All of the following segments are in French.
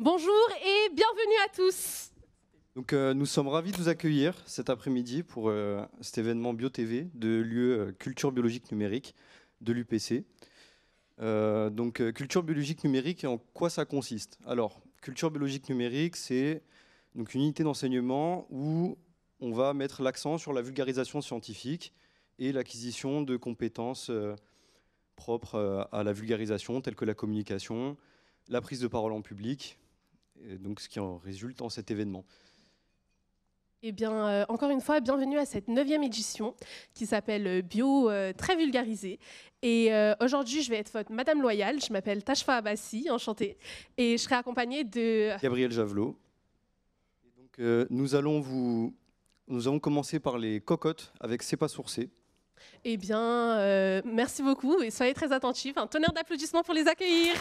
Bonjour et bienvenue à tous. Donc, nous sommes ravis de vous accueillir cet après-midi pour cet événement BioTV de l'UE Culture Biologique Numérique de l'UPC. Culture biologique numérique, en quoi ça consiste? Alors, culture biologique numérique, c'est donc une unité d'enseignement où on va mettre l'accent sur la vulgarisation scientifique et l'acquisition de compétences propres à la vulgarisation, telles que la communication, la prise de parole en public, et donc ce qui en résulte en cet événement. Eh bien, encore une fois, bienvenue à cette 9e édition qui s'appelle Bio très vulgarisé. Et aujourd'hui, je vais être votre Madame Loyale. Je m'appelle Tashfa Abbassi, enchantée. Et je serai accompagnée de Gabriel Javelot. Et donc, nous allons commencer par les cocottes avec C'est pas sourcé. Eh bien, merci beaucoup et soyez très attentifs. Un tonnerre d'applaudissements pour les accueillir.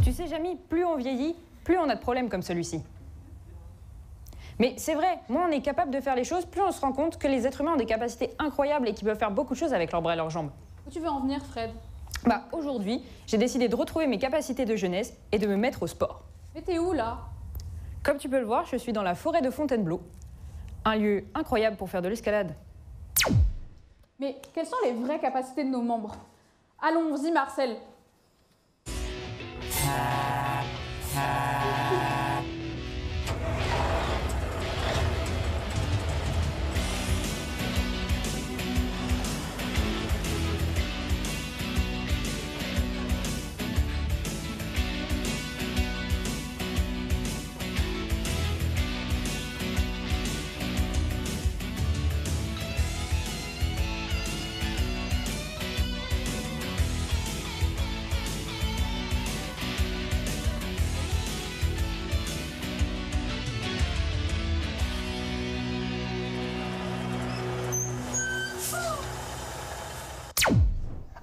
Tu sais, Jamy, plus on vieillit, plus on a de problèmes comme celui-ci. Mais c'est vrai, moins on est capable de faire les choses, plus on se rend compte que les êtres humains ont des capacités incroyables et qu'ils peuvent faire beaucoup de choses avec leurs bras et leurs jambes. Où tu veux en venir, Fred? Bah, aujourd'hui, j'ai décidé de retrouver mes capacités de jeunesse et de me mettre au sport. Mais t'es où, là? Comme tu peux le voir, je suis dans la forêt de Fontainebleau, un lieu incroyable pour faire de l'escalade. Mais quelles sont les vraies capacités de nos membres? Allons-y, Marcel.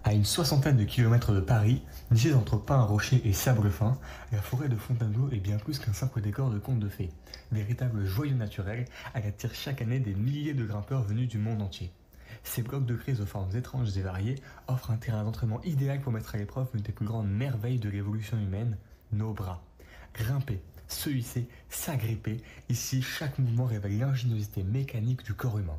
À une soixantaine de kilomètres de Paris, nichée entre pins, rochers et sable fin, la forêt de Fontainebleau est bien plus qu'un simple décor de conte de fées. Véritable joyau naturel, elle attire chaque année des milliers de grimpeurs venus du monde entier. Ces blocs de crise aux formes étranges et variées offrent un terrain d'entraînement idéal pour mettre à l'épreuve une des plus grandes merveilles de l'évolution humaine, nos bras. Grimper, se hisser, s'agripper, ici chaque mouvement révèle l'ingéniosité mécanique du corps humain.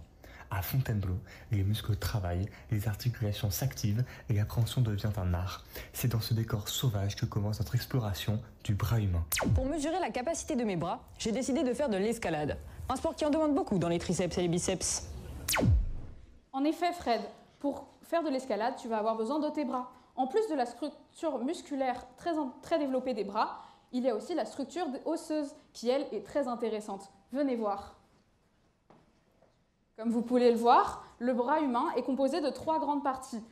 À Fontainebleau, les muscles travaillent, les articulations s'activent et l'appréhension devient un art. C'est dans ce décor sauvage que commence notre exploration du bras humain. Pour mesurer la capacité de mes bras, j'ai décidé de faire de l'escalade. Un sport qui en demande beaucoup dans les triceps et les biceps. En effet, Fred, pour faire de l'escalade, tu vas avoir besoin de tes bras. En plus de la structure musculaire très développée des bras, il y a aussi la structure osseuse qui, elle, est très intéressante. Venez voir. Comme vous pouvez le voir, le bras humain est composé de 3 grandes parties.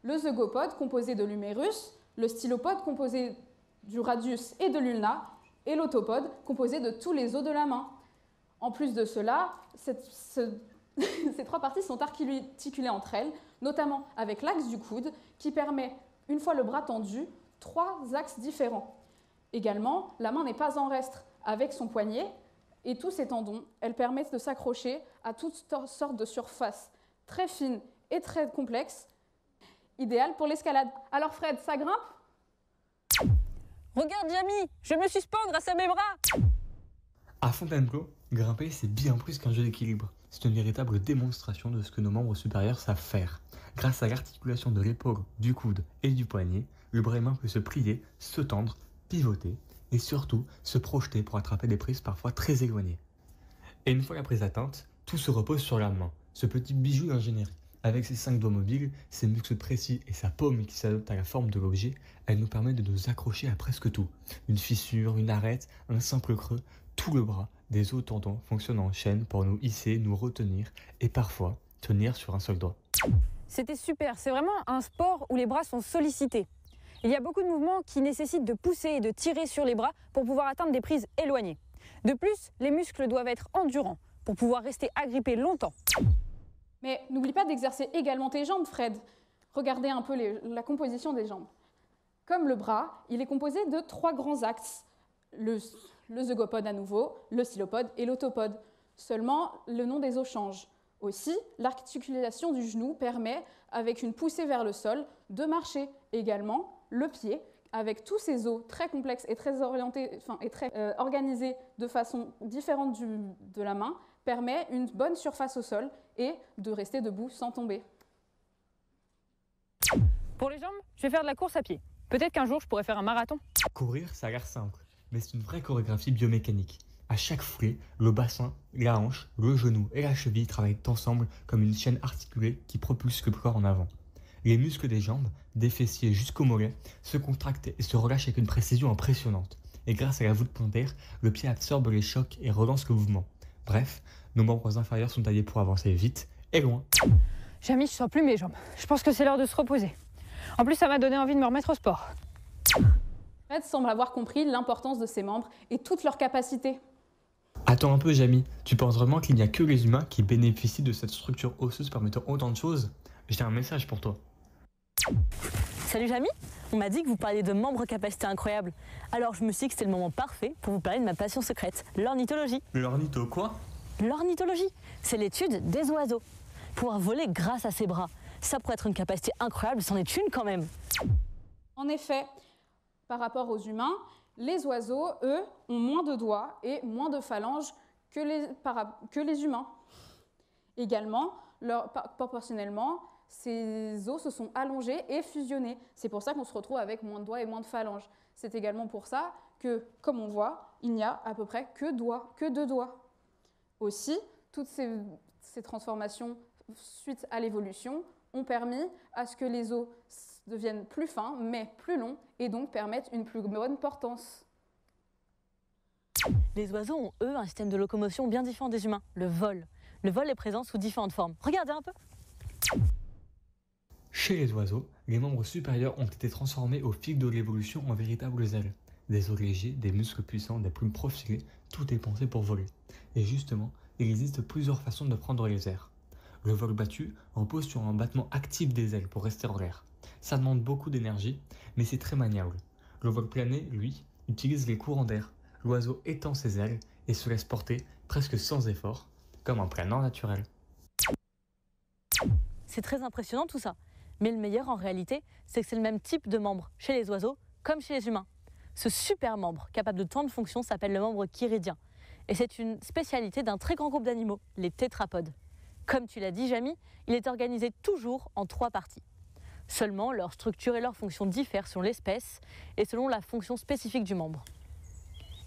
Le zygopode, composé de l'humérus, le stylopode, composé du radius et de l'ulna, et l'autopode, composé de tous les os de la main. En plus de cela, ces 3 parties sont articulées entre elles, notamment avec l'axe du coude, qui permet, une fois le bras tendu, 3 axes différents. Également, la main n'est pas en reste avec son poignet, et tous ces tendons, elles permettent de s'accrocher à toutes sortes de surfaces très fines et très complexes, idéales pour l'escalade. Alors Fred, ça grimpe? Regarde, Jamy, je me suspends grâce à mes bras. À Fontainebleau, grimper c'est bien plus qu'un jeu d'équilibre. C'est une véritable démonstration de ce que nos membres supérieurs savent faire. Grâce à l'articulation de l'épaule, du coude et du poignet, le bras humain peut se plier, se tendre, pivoter et surtout se projeter pour attraper des prises parfois très éloignées. Et une fois la prise atteinte, tout se repose sur la main, ce petit bijou d'ingénierie. Avec ses 5 doigts mobiles, ses muscles précis et sa paume qui s'adapte à la forme de l'objet, elle nous permet de nous accrocher à presque tout. Une fissure, une arête, un simple creux, tout le bras, des os tendons fonctionnent en chaîne pour nous hisser, nous retenir et parfois tenir sur un seul doigt. C'était super, c'est vraiment un sport où les bras sont sollicités. Il y a beaucoup de mouvements qui nécessitent de pousser et de tirer sur les bras pour pouvoir atteindre des prises éloignées. De plus, les muscles doivent être endurants pour pouvoir rester agrippés longtemps. Mais n'oublie pas d'exercer également tes jambes, Fred. Regardez un peu la composition des jambes. Comme le bras, il est composé de 3 grands axes. Le zygopode à nouveau, le stylopode et l'autopode. Seulement, le nom des os change. Aussi, l'articulation du genou permet, avec une poussée vers le sol, de marcher. Également, le pied, avec tous ces os très complexes et très orientés, organisés de façon différente de la main, permet une bonne surface au sol et de rester debout sans tomber. Pour les jambes, je vais faire de la course à pied. Peut-être qu'un jour, je pourrais faire un marathon. Courir, ça a l'air simple, mais c'est une vraie chorégraphie biomécanique. À chaque foulée, le bassin, la hanche, le genou et la cheville travaillent ensemble comme une chaîne articulée qui propulse le corps en avant. Les muscles des jambes, des fessiers jusqu'aux mollets, se contractent et se relâchent avec une précision impressionnante. Et grâce à la voûte plantaire, le pied absorbe les chocs et relance le mouvement. Bref, nos membres inférieurs sont taillés pour avancer vite et loin. Jamy, je sens plus mes jambes. Je pense que c'est l'heure de se reposer. En plus, ça m'a donné envie de me remettre au sport. Fred semble avoir compris l'importance de ses membres et toutes leurs capacités. Attends un peu, Jamy. Tu penses vraiment qu'il n'y a que les humains qui bénéficient de cette structure osseuse permettant autant de choses? J'ai un message pour toi. Salut Jamy, on m'a dit que vous parliez de membres capacités incroyables. Alors je me suis dit que c'était le moment parfait pour vous parler de ma passion secrète, l'ornithologie. L'ornitho quoi? L'ornithologie, c'est l'étude des oiseaux. Pouvoir voler grâce à ses bras, ça pourrait être une capacité incroyable, c'en est une quand même. En effet, par rapport aux humains, les oiseaux, eux, ont moins de doigts et moins de phalanges que les humains. Également, proportionnellement, ces os se sont allongés et fusionnés. C'est pour ça qu'on se retrouve avec moins de doigts et moins de phalanges. C'est également pour ça que, comme on voit, il n'y a à peu près que 2 doigts. Aussi, toutes ces transformations suite à l'évolution ont permis à ce que les os deviennent plus fins, mais plus longs, et donc permettent une plus bonne portance. Les oiseaux ont, eux, un système de locomotion bien différent des humains, le vol. Le vol est présent sous différentes formes. Regardez un peu. Chez les oiseaux, les membres supérieurs ont été transformés au fil de l'évolution en véritables ailes. Des os légers, des muscles puissants, des plumes profilées, tout est pensé pour voler. Et justement, il existe plusieurs façons de prendre les airs. Le vol battu repose sur un battement actif des ailes pour rester en l'air. Ça demande beaucoup d'énergie, mais c'est très maniable. Le vol plané, lui, utilise les courants d'air. L'oiseau étend ses ailes et se laisse porter presque sans effort, comme un planeur naturel. C'est très impressionnant tout ça. Mais le meilleur en réalité, c'est que c'est le même type de membre chez les oiseaux comme chez les humains. Ce super membre, capable de tant de fonctions, s'appelle le membre chiridien. Et c'est une spécialité d'un très grand groupe d'animaux, les tétrapodes. Comme tu l'as dit, Jamy, il est organisé toujours en 3 parties. Seulement, leur structure et leur fonction diffèrent selon l'espèce et selon la fonction spécifique du membre.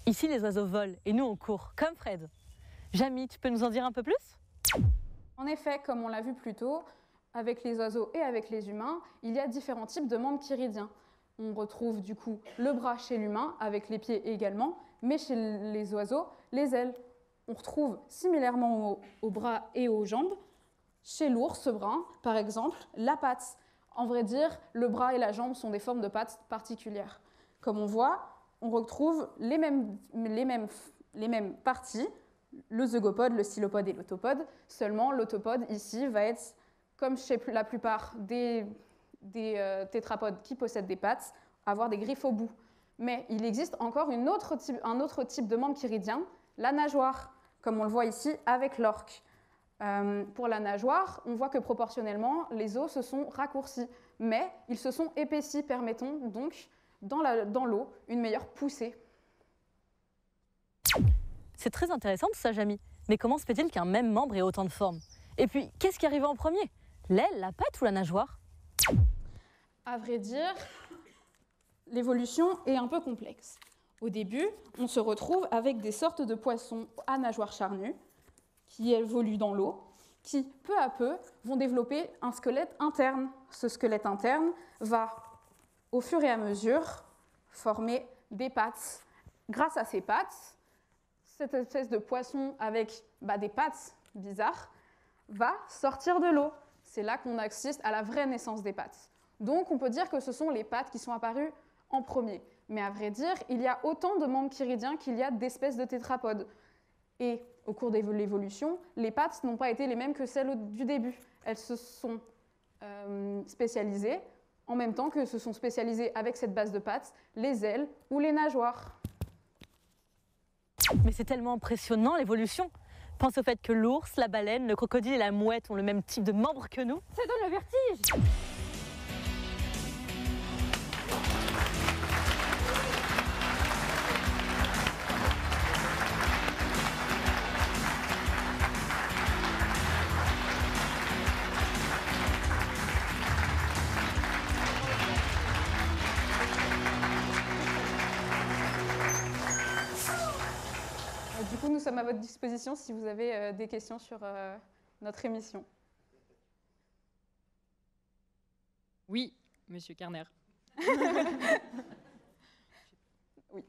Ici, les oiseaux volent et nous, on court, comme Fred. Jamy, tu peux nous en dire un peu plus? En effet, comme on l'a vu plus tôt, avec les oiseaux et avec les humains, il y a différents types de membres chiridiens. On retrouve du coup le bras chez l'humain, avec les pieds également, mais chez les oiseaux, les ailes. On retrouve similairement aux bras et aux jambes, chez l'ours brun, par exemple, la patte. En vrai dire, le bras et la jambe sont des formes de pattes particulières. Comme on voit, on retrouve les mêmes parties, le zygopode, le stylopode et l'autopode. Seulement, l'autopode ici va être, comme chez la plupart des tétrapodes qui possèdent des pattes, avoir des griffes au bout. Mais il existe encore un autre type de membre chiridien, la nageoire, comme on le voit ici avec l'orque. Pour la nageoire, on voit que proportionnellement, les os se sont raccourcis, mais ils se sont épaissis, permettant donc, dans l'eau, une meilleure poussée. C'est très intéressant tout ça, Jamy. Mais comment se fait-il qu'un même membre ait autant de formes? Et puis, qu'est-ce qui arrive en premier? L'aile, la patte ou la nageoire? À vrai dire, l'évolution est un peu complexe. Au début, on se retrouve avec des sortes de poissons à nageoires charnues qui évoluent dans l'eau, qui, peu à peu, vont développer un squelette interne. Ce squelette interne va, au fur et à mesure, former des pattes. Grâce à ces pattes, cette espèce de poisson avec des pattes bizarres va sortir de l'eau. C'est là qu'on assiste à la vraie naissance des pattes. Donc, on peut dire que ce sont les pattes qui sont apparues en premier. Mais à vrai dire, il y a autant de membres chiridiens qu'il y a d'espèces de tétrapodes. Et au cours de l'évolution, les pattes n'ont pas été les mêmes que celles du début. Elles se sont spécialisées en même temps que se sont spécialisées avec cette base de pattes les ailes ou les nageoires. Mais c'est tellement impressionnant l'évolution. Pense au fait que l'ours, la baleine, le crocodile et la mouette ont le même type de membres que nous. Ça donne le vertige. Du coup, nous sommes à votre disposition si vous avez des questions sur notre émission. Oui, Monsieur Kerner. Oui.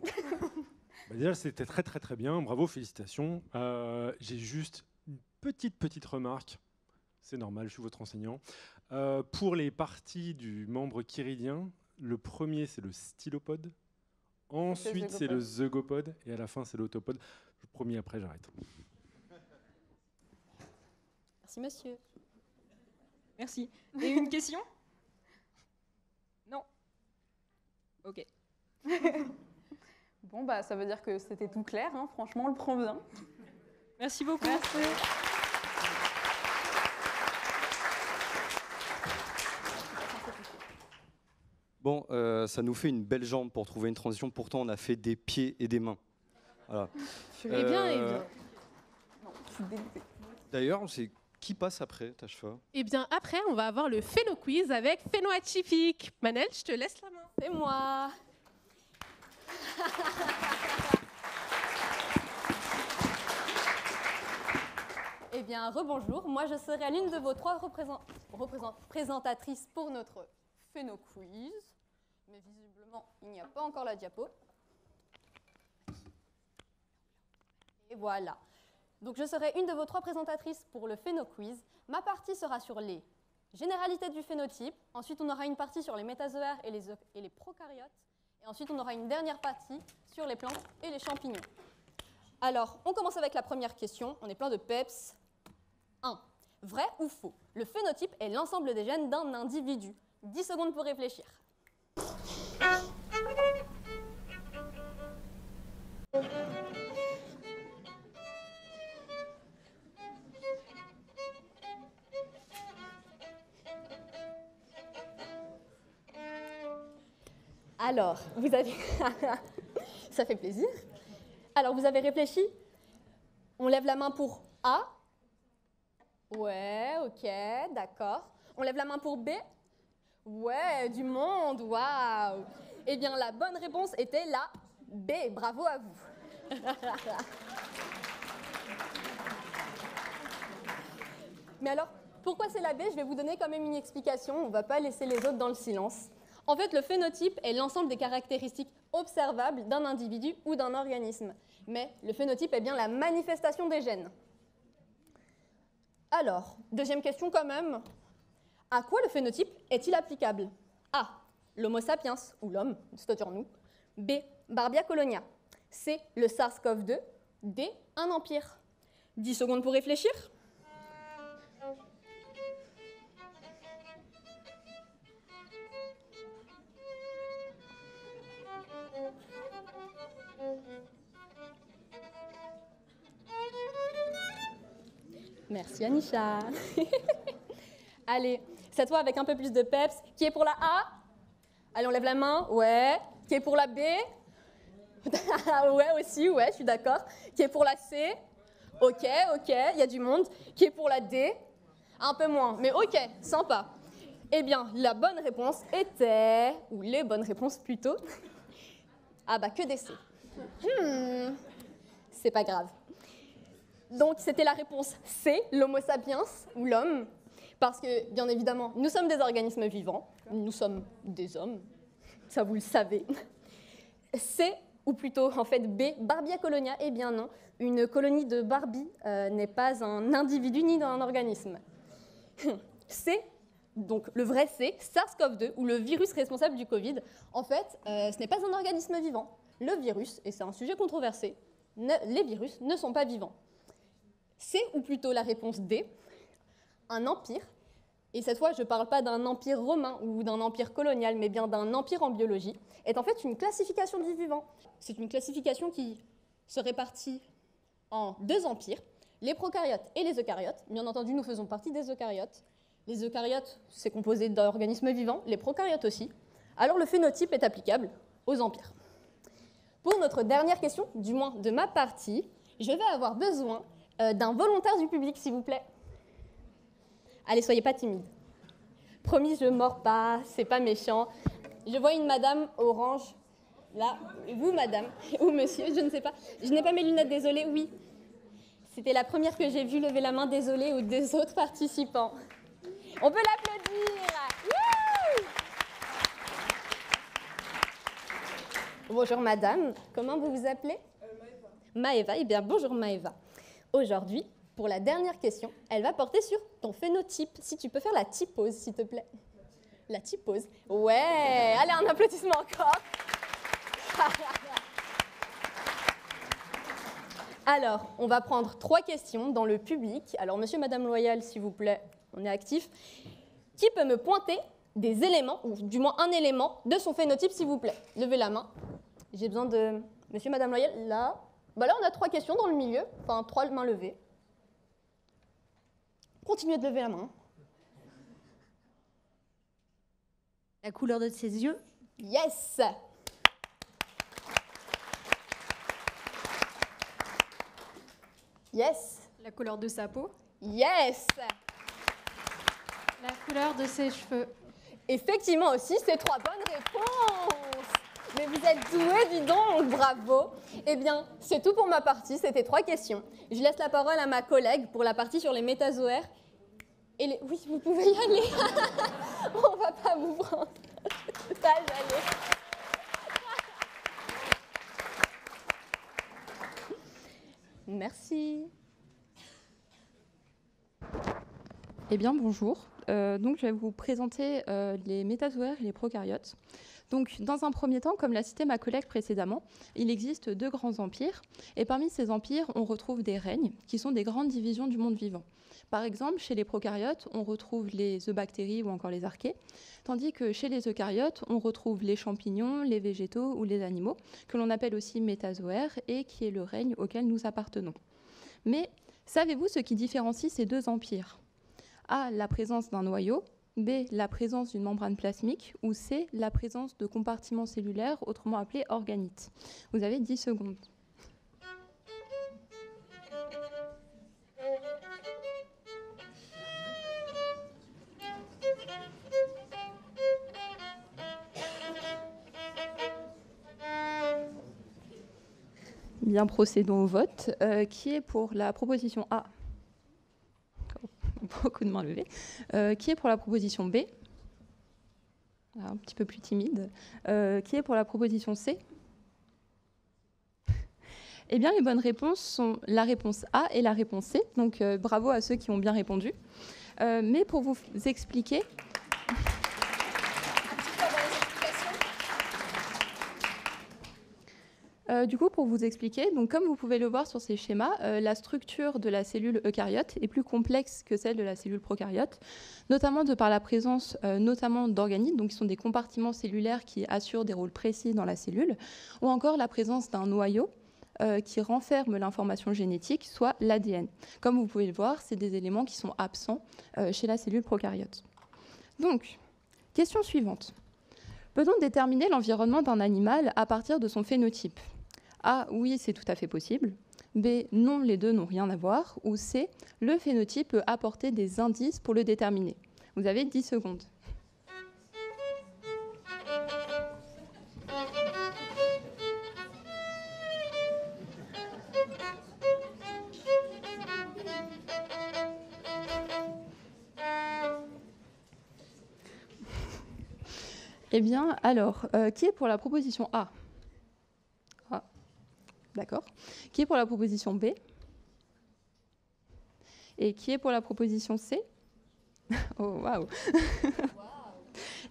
Déjà, c'était très bien. Bravo, félicitations. J'ai juste une petite remarque. C'est normal, je suis votre enseignant. Pour les parties du membre chiridien, le premier, c'est le stylopode. Ensuite, c'est le zeugopode. Et à la fin, c'est l'autopode. Le premier, après, j'arrête. Merci, monsieur. Merci. Et une question? Non. Ok. Bon, bah, ça veut dire que c'était tout clair, hein. Franchement, on le prend bien. Merci beaucoup. Merci. Bon, ça nous fait une belle jambe pour trouver une transition. Pourtant, on a fait des pieds et des mains. Voilà. Eh bien, eh bien. Non, je suis dégoûtée. D'ailleurs, c'est qui passe après, Tashfa? Eh bien, après, on va avoir le Phéno Quiz avec Phéno Atypique. Manel, je te laisse la main. C'est moi. Eh bien, rebonjour. Moi, je serai l'une de vos 3 présentatrices pour notre Phéno Quiz. Mais visiblement, il n'y a pas encore la diapo. Et voilà. Donc, je serai une de vos 3 présentatrices pour le Phéno Quiz. Ma partie sera sur les généralités du phénotype. Ensuite, on aura une partie sur les métazoaires et les prokaryotes. Et ensuite, on aura une dernière partie sur les plantes et les champignons. Alors, on commence avec la première question. On est plein de peps. 1. Vrai ou faux? Le phénotype est l'ensemble des gènes d'un individu. 10 secondes pour réfléchir. Alors, vous avez... Ça fait plaisir. Alors, vous avez réfléchi? On lève la main pour A. Ouais, ok, d'accord. On lève la main pour B. Ouais, du monde, waouh. Eh bien, la bonne réponse était la B. Bravo à vous. Mais alors, pourquoi c'est la B? Je vais vous donner quand même une explication. On ne va pas laisser les autres dans le silence. En fait, le phénotype est l'ensemble des caractéristiques observables d'un individu ou d'un organisme. Mais le phénotype est bien la manifestation des gènes. Alors, deuxième question quand même. À quoi le phénotype est-il applicable? A. L'Homo sapiens, ou l'homme, c'est-à-dire nous. B. Barbia colonia. C. Le SARS-CoV-2. D. Un empire. 10 secondes pour réfléchir. Merci Anisha. Allez, cette fois avec un peu plus de peps. Qui est pour la A? Allez, on lève la main. Ouais. Qui est pour la B? Ouais aussi, ouais, je suis d'accord. Qui est pour la C? Ok, il y a du monde. Qui est pour la D? Un peu moins, mais ok, sympa. Eh bien, la bonne réponse était, ou les bonnes réponses plutôt, ah bah que des C. C'est pas grave. Donc, c'était la réponse C, l'Homo sapiens, ou l'homme, parce que, bien évidemment, nous sommes des organismes vivants, nous sommes des hommes, ça vous le savez. C, ou plutôt, en fait, B, Barbia colonia, eh bien non, une colonie de Barbie n'est pas un individu ni un organisme. C, donc le vrai C, SARS-CoV-2, ou le virus responsable du Covid, en fait, ce n'est pas un organisme vivant. Le virus, et c'est un sujet controversé, les virus ne sont pas vivants. C, ou plutôt la réponse D, un empire. Et cette fois, je ne parle pas d'un empire romain ou d'un empire colonial, mais bien d'un empire en biologie, est en fait une classification du vivant. C'est une classification qui se répartit en 2 empires, les prokaryotes et les eucaryotes. Bien entendu, nous faisons partie des eucaryotes. Les eucaryotes, c'est composé d'organismes vivants, les prokaryotes aussi. Alors le phénotype est applicable aux empires. Pour notre dernière question, du moins de ma partie, je vais avoir besoin d'un volontaire du public, s'il vous plaît. Allez, soyez pas timide. Promis, je mords pas, c'est pas méchant. Je vois une madame orange, là. Vous, madame, ou monsieur, je ne sais pas. Je n'ai pas mes lunettes, désolée, oui. C'était la première que j'ai vue lever la main, désolée, ou des autres participants. On peut l'applaudir. Wouh! Bonjour, madame. Comment vous vous appelez? Maëva. Eh bien, bonjour, Maëva. Aujourd'hui, pour la dernière question, elle va porter sur ton phénotype. Si tu peux faire la typose, s'il te plaît. La typose. Ouais. Allez, un applaudissement encore. Alors, on va prendre 3 questions dans le public. Alors, monsieur, madame Loyal, s'il vous plaît, on est actif. Qui peut me pointer des éléments, ou du moins un élément, de son phénotype, s'il vous plaît? Levez la main. J'ai besoin de monsieur, madame Loyal, là. Bah là, on a 3 questions dans le milieu, enfin 3 mains levées. Continuez de lever la main. La couleur de ses yeux? Yes! Yes! La couleur de sa peau? Yes! La couleur de ses cheveux. Effectivement aussi, c'est 3 bonnes réponses. Mais vous êtes doués, dis donc, bravo. Eh bien, c'est tout pour ma partie, c'était 3 questions. Je laisse la parole à ma collègue pour la partie sur les métazoaires. Et les... Oui, vous pouvez y aller. On va pas vous prendre. Ça, j'allais. Merci. Eh bien, bonjour. Donc, je vais vous présenter les métazoaires et les prokaryotes. Donc, dans un premier temps, comme l'a cité ma collègue précédemment, il existe 2 grands empires. Et parmi ces empires, on retrouve des règnes, qui sont des grandes divisions du monde vivant. Par exemple, chez les prokaryotes, on retrouve les eubactéries ou encore les archées, tandis que chez les eucaryotes, on retrouve les champignons, les végétaux ou les animaux, que l'on appelle aussi métazoaires, et qui est le règne auquel nous appartenons. Mais savez-vous ce qui différencie ces 2 empires? A, la présence d'un noyau, B, la présence d'une membrane plasmique, ou C, la présence de compartiments cellulaires, autrement appelés organites. Vous avez 10 secondes. Bien, procédons au vote. Qui est pour la proposition A? Beaucoup de mains levées. Qui est pour la proposition B? Un petit peu plus timide. Qui est pour la proposition C? Eh bien, les bonnes réponses sont la réponse A et la réponse C. Donc, bravo à ceux qui ont bien répondu. Mais pour vous expliquer... Du coup, pour vous expliquer, donc comme vous pouvez le voir sur ces schémas, la structure de la cellule eucaryote est plus complexe que celle de la cellule prokaryote, notamment de par la présence notamment d'organites, donc qui sont des compartiments cellulaires qui assurent des rôles précis dans la cellule, ou encore la présence d'un noyau qui renferme l'information génétique, soit l'ADN. Comme vous pouvez le voir, c'est des éléments qui sont absents chez la cellule prokaryote. Donc, question suivante. Peut-on déterminer l'environnement d'un animal à partir de son phénotype? A, oui, c'est tout à fait possible. B, non, les deux n'ont rien à voir. Ou C, le phénotype peut apporter des indices pour le déterminer. Vous avez 10 secondes. Eh bien, alors, qui est pour la proposition A? A. D'accord. Qui est pour la proposition B? Et qui est pour la proposition C? Oh, waouh!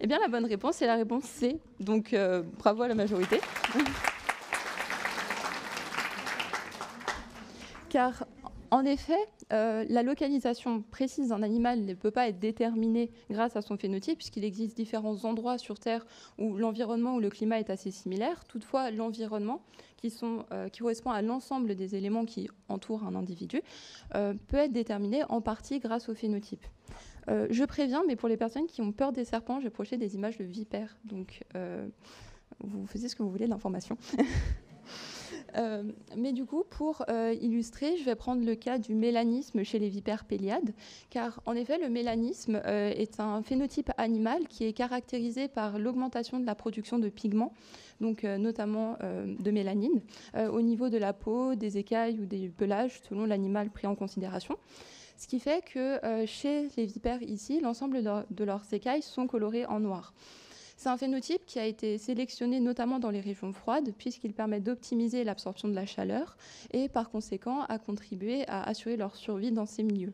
Eh bien, la bonne réponse est la réponse C. Donc, bravo à la majorité. Car, En effet, la localisation précise d'un animal ne peut pas être déterminée grâce à son phénotype, puisqu'il existe différents endroits sur Terre où l'environnement ou le climat est assez similaire. Toutefois, l'environnement, qui correspond à l'ensemble des éléments qui entourent un individu, peut être déterminé en partie grâce au phénotype. Je préviens, mais pour les personnes qui ont peur des serpents, j'ai projeté des images de vipères. Donc, vous faisiez ce que vous voulez de l'information. Mais du coup, pour illustrer, je vais prendre le cas du mélanisme chez les vipères péliades, car en effet, le mélanisme est un phénotype animal qui est caractérisé par l'augmentation de la production de pigments, donc notamment de mélanine, au niveau de la peau, des écailles ou des pelages, selon l'animal pris en considération. Ce qui fait que chez les vipères ici, l'ensemble de leurs écailles sont colorées en noir. C'est un phénotype qui a été sélectionné notamment dans les régions froides, puisqu'il permet d'optimiser l'absorption de la chaleur et par conséquent à contribuer à assurer leur survie dans ces milieux.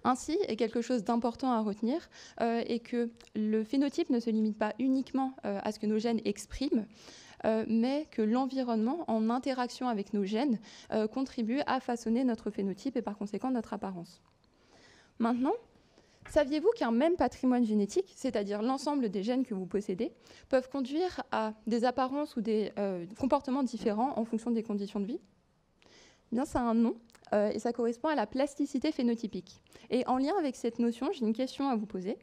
Ainsi, et quelque chose d'important à retenir, est que le phénotype ne se limite pas uniquement à ce que nos gènes expriment, mais que l'environnement, en interaction avec nos gènes, contribue à façonner notre phénotype et par conséquent notre apparence. Maintenant, saviez-vous qu'un même patrimoine génétique, c'est-à-dire l'ensemble des gènes que vous possédez, peuvent conduire à des apparences ou des comportements différents en fonction des conditions de vie ? Bien, ça a un nom, et ça correspond à la plasticité phénotypique. Et en lien avec cette notion, j'ai une question à vous poser.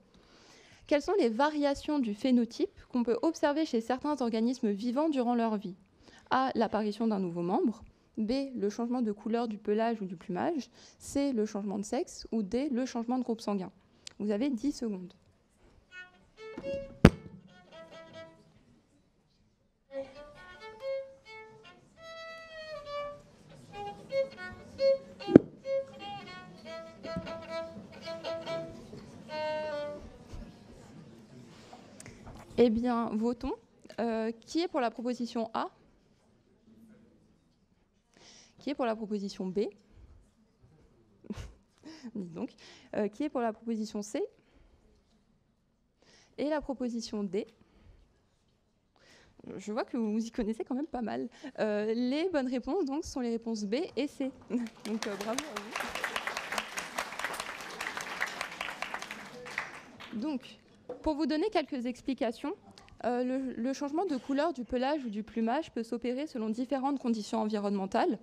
Quelles sont les variations du phénotype qu'on peut observer chez certains organismes vivants durant leur vie ? A, l'apparition d'un nouveau membre. B, le changement de couleur du pelage ou du plumage. C, le changement de sexe. Ou D, le changement de groupe sanguin. Vous avez 10 secondes. Eh bien, votons. Qui est pour la proposition A ? Qui est pour la proposition B ? Dites donc. Qui est pour la proposition C ? Et la proposition D ? Je vois que vous y connaissez quand même pas mal. Les bonnes réponses donc, sont les réponses B et C. Donc bravo à vous. Donc, pour vous donner quelques explications, le changement de couleur du pelage ou du plumage peut s'opérer selon différentes conditions environnementales,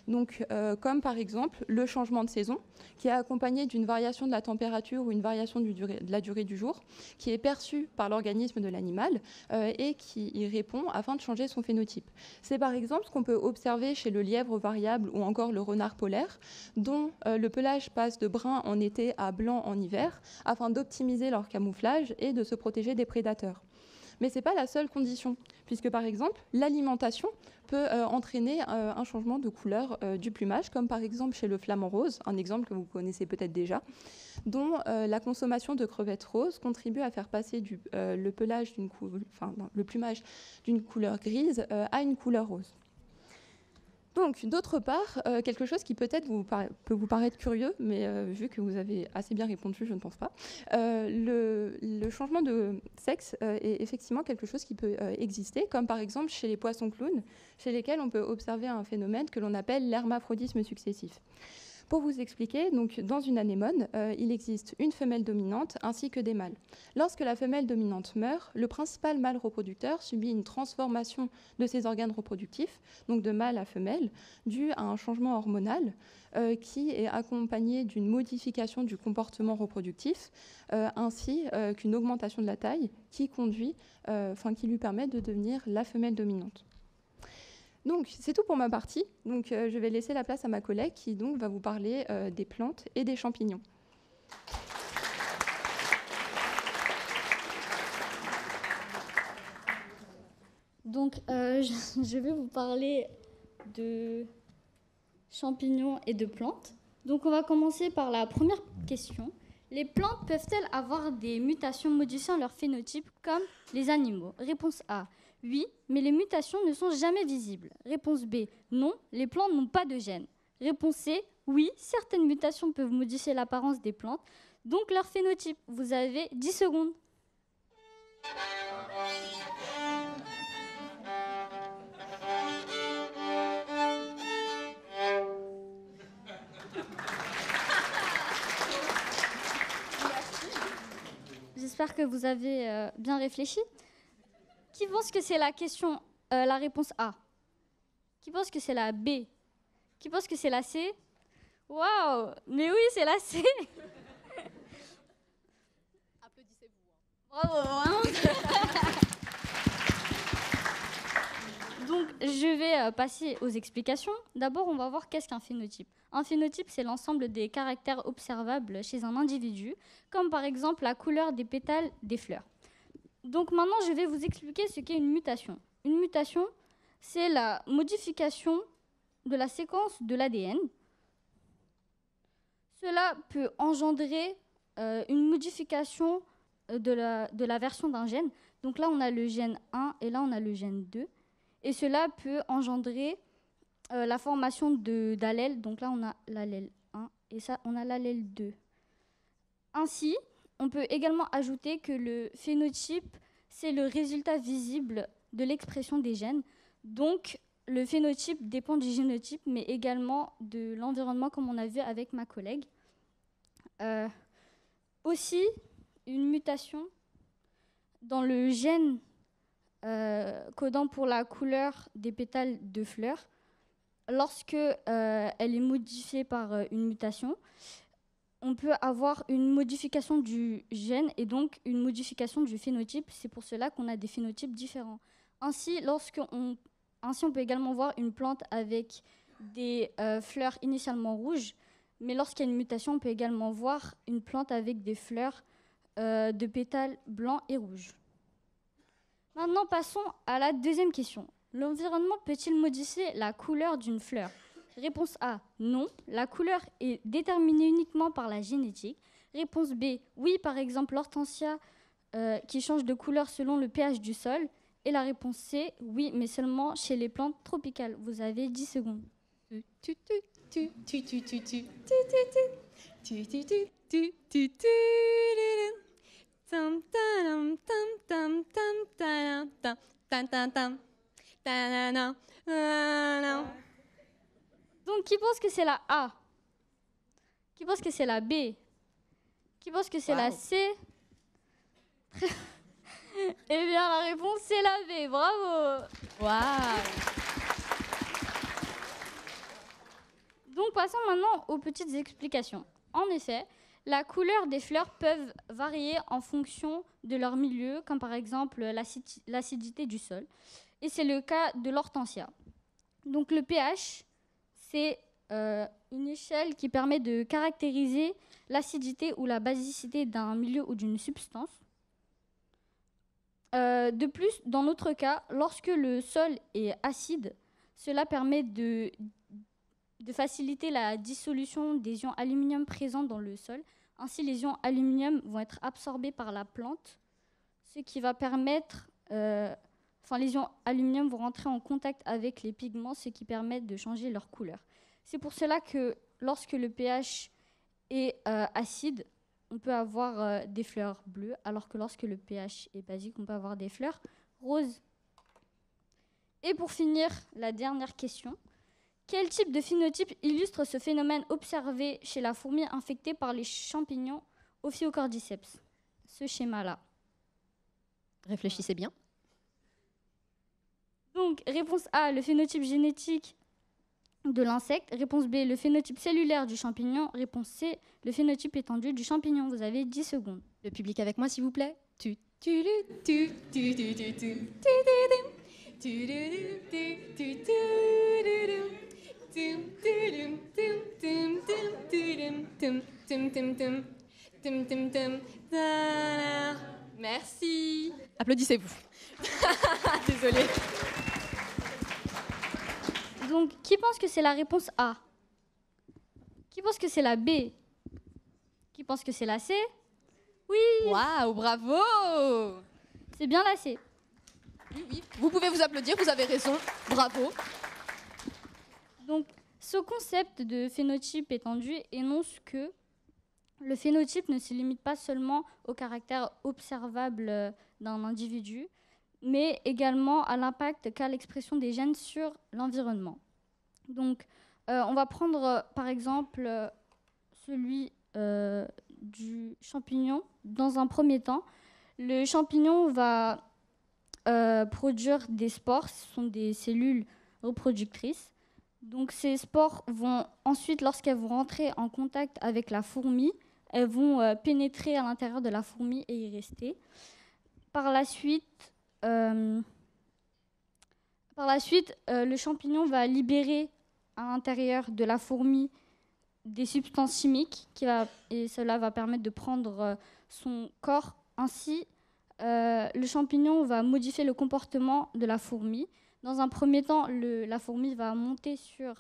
donc, comme par exemple le changement de saison, qui est accompagné d'une variation de la température ou une variation de la durée du jour, qui est perçue par l'organisme de l'animal et qui y répond afin de changer son phénotype. C'est par exemple ce qu'on peut observer chez le lièvre variable ou encore le renard polaire, dont le pelage passe de brun en été à blanc en hiver, afin d'optimiser leur camouflage et de se protéger des prédateurs. Mais ce n'est pas la seule condition, puisque par exemple, l'alimentation peut entraîner un changement de couleur du plumage, comme par exemple chez le flamant rose, un exemple que vous connaissez peut-être déjà, dont la consommation de crevettes roses contribue à faire passer le plumage d'une couleur grise à une couleur rose. Donc, d'autre part, quelque chose qui peut-être peut vous paraître curieux, mais vu que vous avez assez bien répondu, je ne pense pas, le changement de sexe est effectivement quelque chose qui peut exister, comme par exemple chez les poissons clowns, chez lesquels on peut observer un phénomène que l'on appelle l'hermaphrodisme successif. Pour vous expliquer, donc, dans une anémone, il existe une femelle dominante ainsi que des mâles. Lorsque la femelle dominante meurt, le principal mâle reproducteur subit une transformation de ses organes reproductifs, donc de mâle à femelle, due à un changement hormonal qui est accompagné d'une modification du comportement reproductif, ainsi qu'une augmentation de la taille qui lui permet de devenir la femelle dominante. Donc, c'est tout pour ma partie. Donc, je vais laisser la place à ma collègue qui donc, va vous parler des plantes et des champignons. Donc, je vais vous parler de champignons et de plantes. Donc, on va commencer par la première question. Les plantes peuvent-elles avoir des mutations modifiant leur phénotype comme les animaux ? Réponse A. Oui, mais les mutations ne sont jamais visibles. Réponse B. Non, les plantes n'ont pas de gènes. Réponse C. Oui, certaines mutations peuvent modifier l'apparence des plantes, donc leur phénotype. Vous avez 10 secondes. j'espère que vous avez bien réfléchi. Qui pense que c'est la réponse A? Qui pense que c'est la B? Qui pense que c'est la C? Waouh! Mais oui, c'est la C! Applaudissez-vous. Bravo! Hein. Donc, je vais passer aux explications. D'abord, on va voir qu'est-ce qu'un phénotype. Un phénotype, c'est l'ensemble des caractères observables chez un individu, comme par exemple la couleur des pétales des fleurs. Donc maintenant, je vais vous expliquer ce qu'est une mutation. Une mutation, c'est la modification de la séquence de l'ADN. Cela peut engendrer une modification de la version d'un gène. Donc là, on a le gène 1 et là, on a le gène 2. Et cela peut engendrer la formation d'allèles. Donc là, on a l'allèle 1 et ça, on a l'allèle 2. Ainsi, on peut également ajouter que le phénotype, c'est le résultat visible de l'expression des gènes. Donc, le phénotype dépend du génotype, mais également de l'environnement, comme on a vu avec ma collègue. Aussi, une mutation dans le gène codant pour la couleur des pétales de fleurs, lorsque elle est modifiée par une mutation, on peut avoir une modification du gène et donc une modification du phénotype. C'est pour cela qu'on a des phénotypes différents. Ainsi, on peut également voir une plante avec des fleurs initialement rouges, mais lorsqu'il y a une mutation, on peut également voir une plante avec des fleurs de pétales blancs et rouges. Maintenant, passons à la deuxième question. L'environnement peut-il modifier la couleur d'une fleur? Réponse A, non. La couleur est déterminée uniquement par la génétique. Réponse B, oui, par exemple l'hortensia qui change de couleur selon le pH du sol. Et la réponse C, oui, mais seulement chez les plantes tropicales. Vous avez 10 secondes. Donc, qui pense que c'est la A? Qui pense que c'est la B? Qui pense que c'est la C? Eh bien, la réponse, c'est la B. Bravo! Waouh! Donc, passons maintenant aux petites explications. En effet, la couleur des fleurs peuvent varier en fonction de leur milieu, comme par exemple l'acidité du sol. Et c'est le cas de l'hortensia. Donc, le pH, c'est une échelle qui permet de caractériser l'acidité ou la basicité d'un milieu ou d'une substance. De plus, dans notre cas, lorsque le sol est acide, cela permet de faciliter la dissolution des ions aluminium présents dans le sol. Ainsi, les ions aluminium vont être absorbés par la plante, ce qui va permettre... les ions aluminium vont rentrer en contact avec les pigments, ce qui permet de changer leur couleur. C'est pour cela que lorsque le pH est acide, on peut avoir des fleurs bleues, alors que lorsque le pH est basique, on peut avoir des fleurs roses. Et pour finir, la dernière question. Quel type de phénotype illustre ce phénomène observé chez la fourmi infectée par les champignons Ophiocordyceps? Ce schéma-là. Réfléchissez bien. Donc, réponse A, le phénotype génétique de l'insecte. Réponse B, le phénotype cellulaire du champignon. Réponse C, le phénotype étendu du champignon. Vous avez 10 secondes. Le public avec moi, s'il vous plaît. Merci. Applaudissez-vous. Désolée. Donc, qui pense que c'est la réponse A? Qui pense que c'est la B? Qui pense que c'est la C? Oui. Waouh, bravo. C'est bien la C. Oui, oui. Vous pouvez vous applaudir, vous avez raison. Bravo. Donc, ce concept de phénotype étendu énonce que le phénotype ne se limite pas seulement au caractère observable d'un individu, mais également à l'impact qu'a l'expression des gènes sur l'environnement. Donc, on va prendre par exemple celui du champignon. Dans un premier temps, le champignon va produire des spores, ce sont des cellules reproductrices. Donc ces spores vont ensuite, lorsqu'elles vont rentrer en contact avec la fourmi, elles vont pénétrer à l'intérieur de la fourmi et y rester. Par la suite, le champignon va libérer à l'intérieur de la fourmi des substances chimiques et cela va permettre de prendre son corps. Ainsi, le champignon va modifier le comportement de la fourmi. Dans un premier temps, la fourmi va monter sur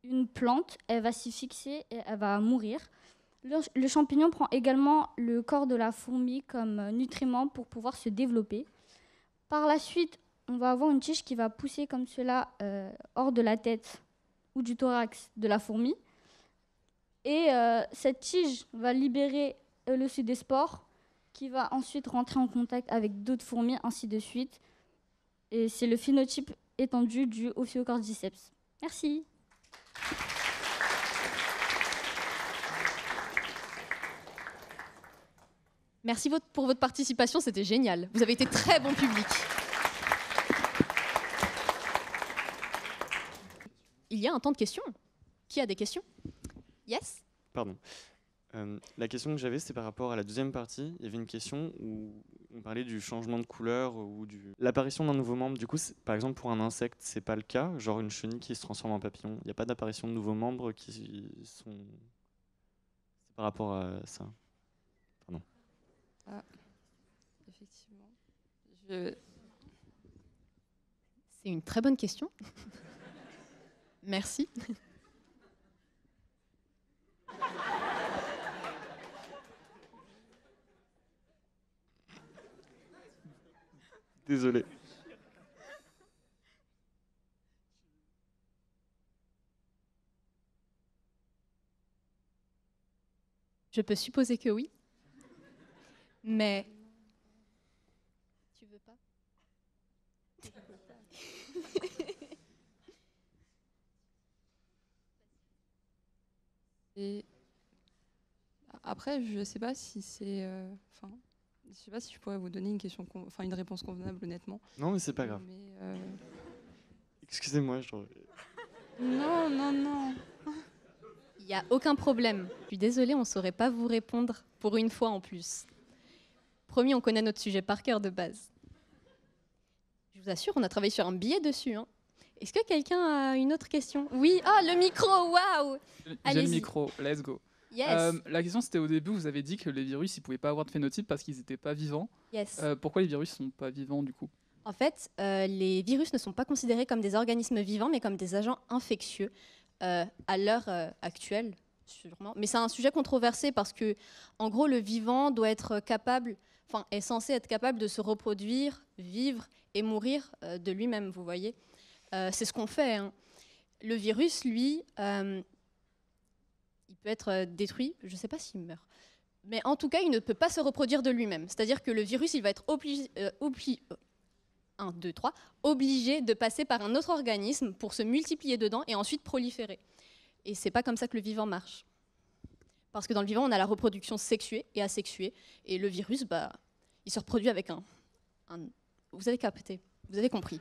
une plante, elle va s'y fixer et elle va mourir. Le champignon prend également le corps de la fourmi comme nutriment pour pouvoir se développer. Par la suite, on va avoir une tige qui va pousser comme cela hors de la tête ou du thorax de la fourmi. Et cette tige va libérer des spores qui va ensuite rentrer en contact avec d'autres fourmis, ainsi de suite. Et c'est le phénotype étendu du Ophiocordyceps. Merci. Merci pour votre participation, c'était génial. Vous avez été très bon public. Il y a un temps de questions. Qui a des questions? Yes? Pardon. La question que j'avais, c'était par rapport à la deuxième partie. Il y avait une question où on parlait du changement de couleur ou l'apparition d'un nouveau membre. Du coup, par exemple, pour un insecte, c'est pas le cas. Genre une chenille qui se transforme en papillon. Il n'y a pas d'apparition de nouveaux membres qui sont... C'est par rapport à ça. Pardon. Ah, effectivement. C'est une très bonne question. Merci. Désolé. Je peux supposer que oui. Mais... Tu veux pas? Et après, je sais pas si c'est... je sais pas si je pourrais vous donner une réponse convenable, honnêtement. Non, mais c'est pas grave. Excusez-moi, Non. Il n'y a aucun problème. Je suis désolée, on ne saurait pas vous répondre pour une fois en plus. Promis, on connaît notre sujet par cœur de base. Je vous assure, on a travaillé sur un billet dessus. Hein. Est-ce que quelqu'un a une autre question? Oui, le micro, waouh! J'ai le micro, let's go. Yes. La question, c'était au début, vous avez dit que les virus, ils ne pouvaient pas avoir de phénotype parce qu'ils n'étaient pas vivants. Yes. Pourquoi les virus ne sont pas vivants, du coup? En fait, les virus ne sont pas considérés comme des organismes vivants, mais comme des agents infectieux à l'heure actuelle, sûrement. Mais c'est un sujet controversé parce que, en gros, le vivant doit être capable, est censé être capable de se reproduire, vivre et mourir de lui-même, vous voyez. C'est ce qu'on fait. Hein. Le virus, lui, il peut être détruit. Je ne sais pas s'il meurt. Mais en tout cas, il ne peut pas se reproduire de lui-même. C'est-à-dire que le virus, il va être obligé de passer par un autre organisme pour se multiplier dedans et ensuite proliférer. Et c'est pas comme ça que le vivant marche. Parce que dans le vivant, on a la reproduction sexuée et asexuée. Et le virus, il se reproduit avec un... Vous avez capté, vous avez compris.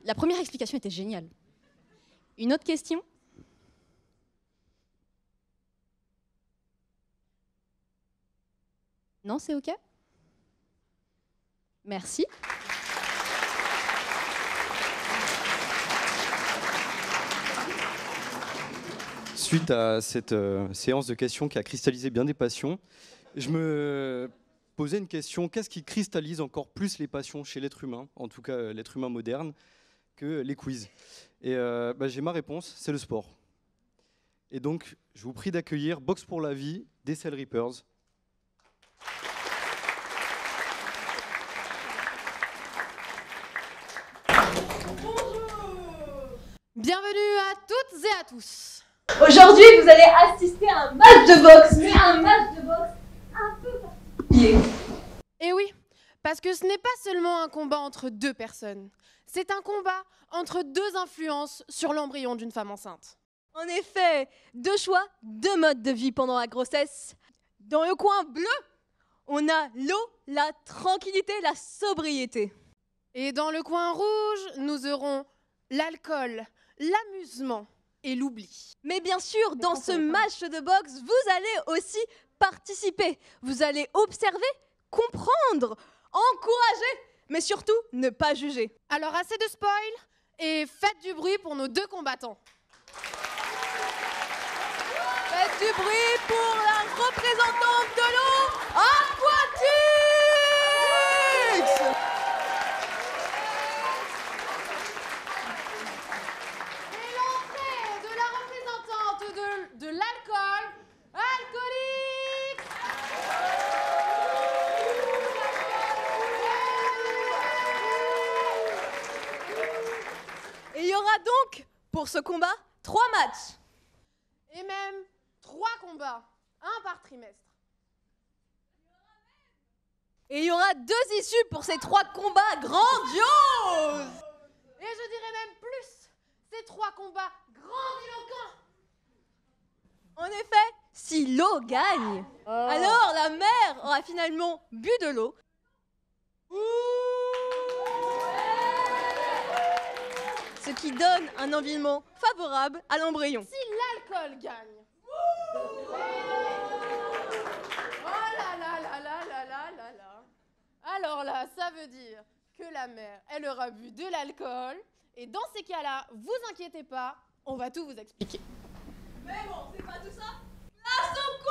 La première explication était géniale. Une autre question? Non, c'est OK? Merci. Suite à cette séance de questions qui a cristallisé bien des passions, je me posais une question, qu'est-ce qui cristallise encore plus les passions chez l'être humain, en tout cas l'être humain moderne, que les quiz? Et j'ai ma réponse, c'est le sport. Et donc, je vous prie d'accueillir Box pour la vie des Cell Reapers. Bienvenue à toutes et à tous. Aujourd'hui, vous allez assister à un match de boxe, mais un match de boxe un peu particulier. Et oui, parce que ce n'est pas seulement un combat entre deux personnes, c'est un combat entre deux influences sur l'embryon d'une femme enceinte. En effet, deux choix, deux modes de vie pendant la grossesse. Dans le coin bleu, On a l'eau, la tranquillité, la sobriété. Et dans le coin rouge, nous aurons l'alcool, l'amusement et l'oubli. Mais bien sûr, dans ce match de boxe, vous allez aussi participer. Vous allez observer, comprendre, encourager, mais surtout ne pas juger. Alors assez de spoil et faites du bruit pour nos deux combattants. Faites du bruit pour la représentante de l'eau, Aquatix. Et l'entrée de la représentante de l'alcool, alcoolique. Et il y aura donc, pour ce combat, 3 matchs. Et même 3 combats, un par trimestre. Et il y aura 2 issues pour ces 3 combats grandioses. Et je dirais même plus, ces 3 combats grandiloquents. En effet, si l'eau gagne, alors la mer aura finalement bu de l'eau. Ce qui donne un environnement favorable à l'embryon. Si l'alcool gagne. Oh là là là là là là là là. Alors là, ça veut dire que la mère, elle aura bu de l'alcool. Et dans ces cas-là, vous inquiétez pas, on va tout vous expliquer. Mais bon, c'est pas tout ça. Place au combat!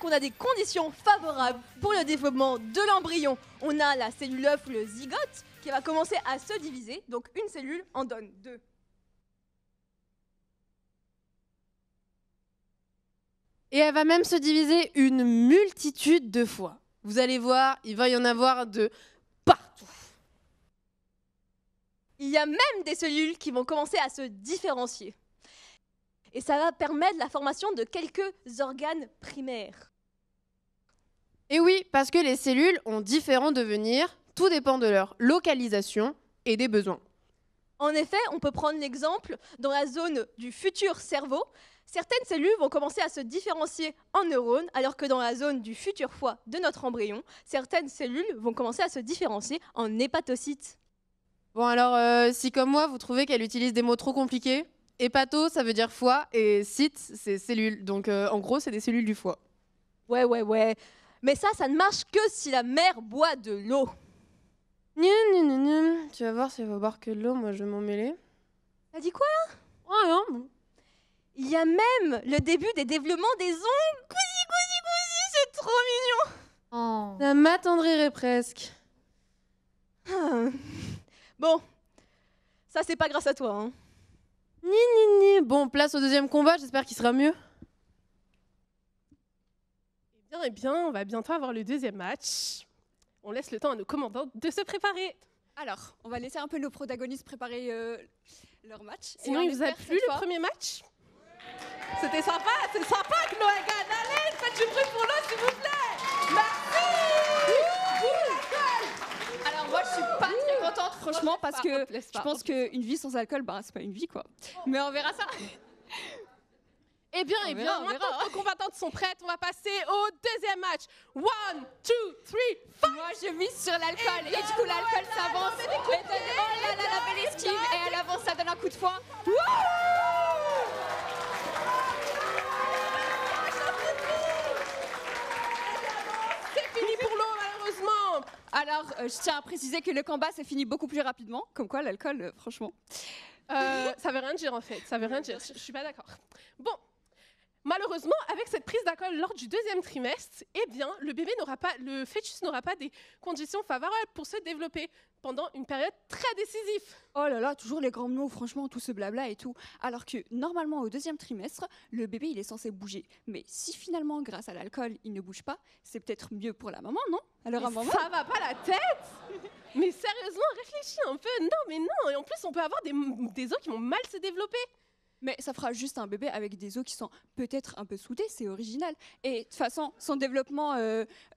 On a des conditions favorables pour le développement de l'embryon. On a la cellule œuf ou le zygote qui va commencer à se diviser, donc une cellule en donne 2. Et elle va même se diviser une multitude de fois. Vous allez voir, il va y en avoir de partout. Il y a même des cellules qui vont commencer à se différencier. Et ça va permettre la formation de quelques organes primaires. Et oui, parce que les cellules ont différents devenirs, tout dépend de leur localisation et des besoins. En effet, on peut prendre l'exemple dans la zone du futur cerveau. Certaines cellules vont commencer à se différencier en neurones, alors que dans la zone du futur foie de notre embryon, certaines cellules vont commencer à se différencier en hépatocytes. Bon alors, si comme moi, vous trouvez qu'elle utilise des mots trop compliqués, hépato, ça veut dire foie, et cyte, c'est cellule. Donc en gros, c'est des cellules du foie. Ouais. Mais ça ne marche que si la mère boit de l'eau. Tu vas voir si elle va boire que de l'eau, moi je vais m'en mêler. T'as dit quoi là? Oh non, bon. Il y a même le début des développements des ongles. Cousi, c'est trop mignon. Oh. Ça m'attendrirait presque. Bon, ça c'est pas grâce à toi. Hein. Ni. Bon, place au deuxième combat, j'espère qu'il sera mieux. Eh bien, on va bientôt avoir le deuxième match. On laisse le temps à nos commandants de se préparer. Alors, on va laisser un peu nos protagonistes préparer leur match. Sinon, il vous a plu le premier match? C'était sympa, c'est sympa que l'eau gagne. Allez, faites du bruit pour l'eau, s'il vous plaît. Merci. Alors moi, je suis pas très contente, franchement, parce que je pense qu'une vie sans alcool, bah, c'est pas une vie, quoi. Mais on verra ça. Eh bien, maintenant que nos combattantes sont prêtes, on va passer au deuxième match. 1, 2, 3, fight! Moi, je mise sur l'alcool, et du coup, l'alcool s'avance. Oh là là, la belle esquive, et elle avance, ça donne un coup de poing. C'est fini pour l'eau, malheureusement. Alors, je tiens à préciser que le combat s'est fini beaucoup plus rapidement. Comme quoi, l'alcool, franchement. Ça veut rien dire, en fait. Ça veut rien dire. Je suis pas d'accord. Bon. malheureusement, avec cette prise d'alcool lors du 2e trimestre, eh bien, le fœtus n'aura pas des conditions favorables pour se développer pendant une période très décisive. Oh là là, toujours les grands mots, franchement, tout ce blabla et tout. Alors que normalement, au 2e trimestre, le bébé, il est censé bouger. Mais si finalement, grâce à l'alcool, il ne bouge pas, c'est peut-être mieux pour la maman, non? Alors, Mais maman, ça va pas la tête? Mais sérieusement, réfléchis un peu. Non, mais non. Et en plus, on peut avoir des os qui vont mal se développer. mais ça fera juste un bébé avec des os qui sont peut-être un peu soudés, c'est original. Et de toute façon, son développement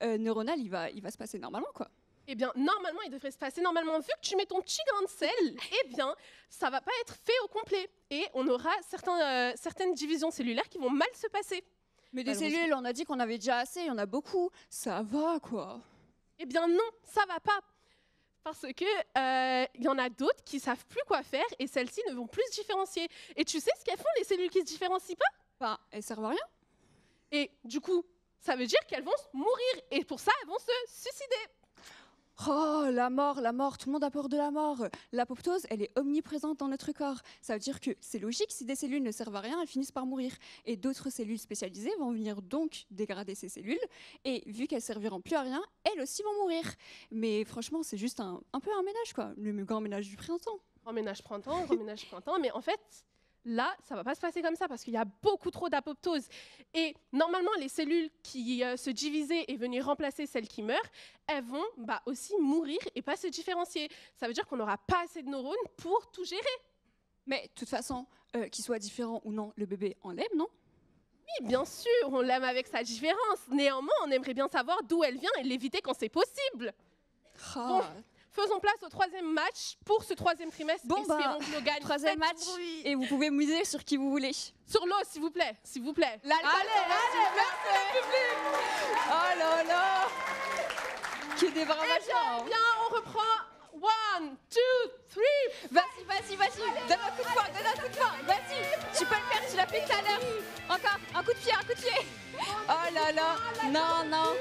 neuronal, il va se passer normalement, quoi. Eh bien, normalement, il devrait se passer normalement. Vu que tu mets ton petit grain de sel, eh bien, ça va pas être fait au complet. Et on aura certaines divisions cellulaires qui vont mal se passer. Mais des cellules, on a dit qu'on avait déjà assez, il y en a beaucoup. Ça va, quoi. Eh bien non, ça va pas. Parce que y en a d'autres qui savent plus quoi faire et celles-ci ne vont plus se différencier. Et tu sais ce qu'elles font, les cellules qui se différencient pas? Bah, elles servent à rien. Et du coup, ça veut dire qu'elles vont mourir. Et pour ça, elles vont se suicider. Oh, la mort, tout le monde a peur de la mort. L'apoptose, elle est omniprésente dans notre corps. Ça veut dire que c'est logique, si des cellules ne servent à rien, elles finissent par mourir. Et d'autres cellules spécialisées vont venir donc dégrader ces cellules. Et vu qu'elles serviront plus à rien, elles aussi vont mourir. Mais franchement, c'est juste un peu un ménage, quoi. Le grand ménage du printemps. Grand ménage printemps, mais en fait, là, ça va pas se passer comme ça parce qu'il y a beaucoup trop d'apoptose. Et normalement, les cellules qui se divisaient et venaient remplacer celles qui meurent, elles vont aussi mourir et pas se différencier. Ça veut dire qu'on n'aura pas assez de neurones pour tout gérer. Mais de toute façon, qu'il soit différent ou non, le bébé, on l'aime, non? Oui, bien sûr, on l'aime avec sa différence. Néanmoins, on aimerait bien savoir d'où elle vient et l'éviter quand c'est possible. Bon, faisons place au 3e match pour ce 3e trimestre. Bon, espérons que l'eau gagne. 3e match, et vous pouvez miser sur qui vous voulez. Sur l'eau, s'il vous plaît, s'il vous plaît. Allez, merci le public. Oh là là, quelle dépravation. Eh bien, on reprend. 1, 2, 3. Vas-y, donne un coup de poing, vas-y, tu peux le faire, tu l'as fait tout à l'heure. Encore, un coup de pied. Oh là là, non,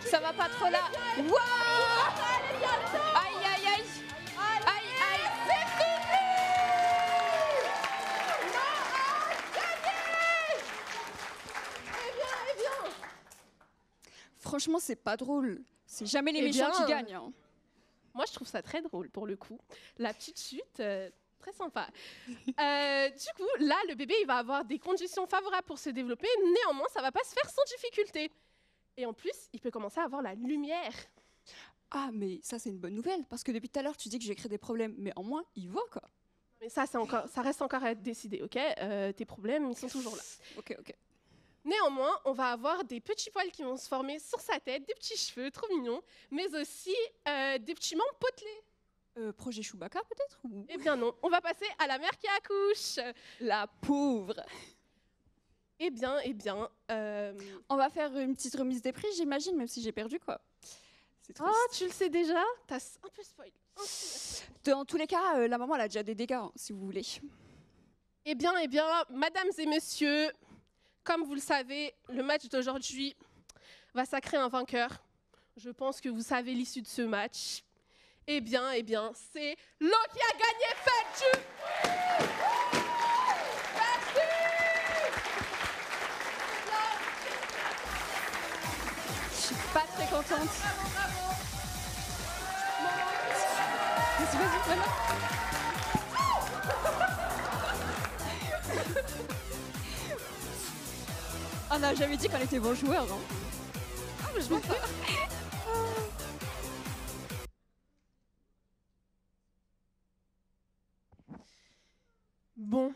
ça va pas trop là. Waouh. Aïe, c'est fini. Eh bien. Franchement, c'est pas drôle. C'est jamais les méchants qui gagnent. Hein. Moi, je trouve ça très drôle, pour le coup. La petite chute, très sympa. Du coup, là, le bébé, il va avoir des conditions favorables pour se développer. Néanmoins, ça va pas se faire sans difficulté. Et en plus, il peut commencer à avoir la lumière. Ah, mais ça, c'est une bonne nouvelle. Parce que depuis tout à l'heure, tu dis que j'ai créé des problèmes. Mais en moins, il voit, quoi. Mais ça reste encore à être décidé, OK? Tes problèmes, ils sont toujours là. OK. Néanmoins, on va avoir des petits poils qui vont se former sur sa tête, des petits cheveux trop mignons, mais aussi des petits membres potelés. Projet Chewbacca, peut-être ou... Eh bien non, on va passer à la mère qui accouche. La pauvre. Eh bien... On va faire une petite remise des prix, j'imagine, même si j'ai perdu, quoi. C'est triste. Oh, tu le sais déjà? T'as un peu spoil. Dans tous les cas, la maman, elle a déjà des dégâts, hein, si vous voulez. Eh bien, mesdames et messieurs... Comme vous le savez, le match d'aujourd'hui va sacrer un vainqueur. Je pense que vous savez l'issue de ce match. Eh bien, c'est l'eau qui a gagné Fetchu. Merci. Je suis pas très contente. Bravo. Vas-y, vraiment. On n'a jamais dit qu'on était bons joueurs, non? Ah, mais je m'en fous. Bon,